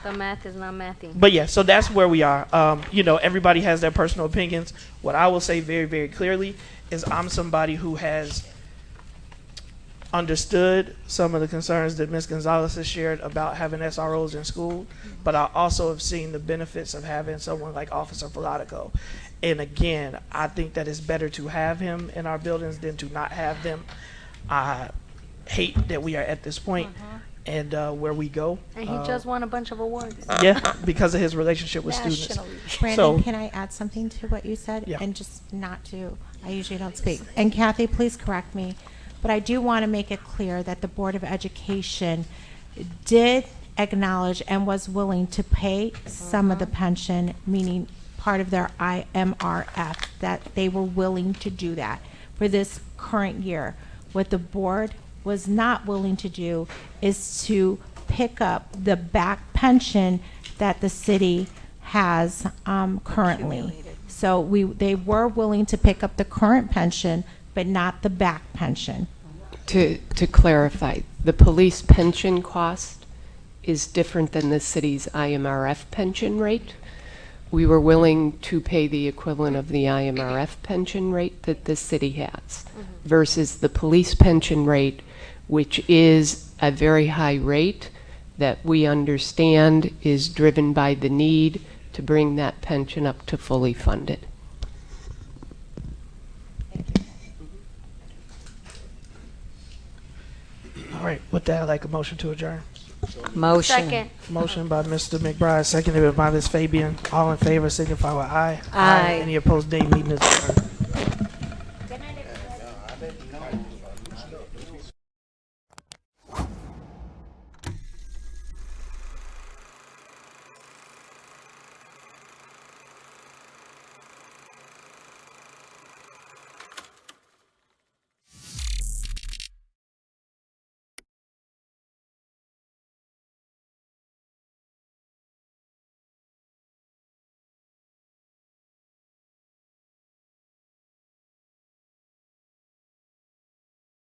the math is not mathing. But yeah, so that's where we are. Everybody has their personal opinions. What I will say very, very clearly is I'm somebody who has understood some of the concerns that Ms. Gonzalez has shared about having SROs in school, but I also have seen the benefits of having someone like Officer Filatico. And again, I think that it's better to have him in our buildings than to not have them. I hate that we are at this point and where we go. And he just won a bunch of awards. Yeah, because of his relationship with students. Brandon, can I add something to what you said? Yeah. And just I usually don't speak. And Kathy, please correct me. But I do want to make it clear that the Board of Education did acknowledge and was willing to pay some of the pension, meaning part of their IMRF, that they were willing to do that for this current year. What the board was not willing to do is to pick up the back pension that the city has currently. So they were willing to pick up the current pension, but not the back pension. To clarify, the police pension cost is different than the city's IMRF pension rate. We were willing to pay the equivalent of the IMRF pension rate that the city has versus the police pension rate, which is a very high rate that we understand is driven by the need to bring that pension up to fully funded. All right, with that, I'd like a motion to adjourn. Motion. Second. Motion by Mr. McBride, seconded by Ms. Fabian. All in favor signify with aye. Aye. Any opposed, nay. Meeting is adjourned.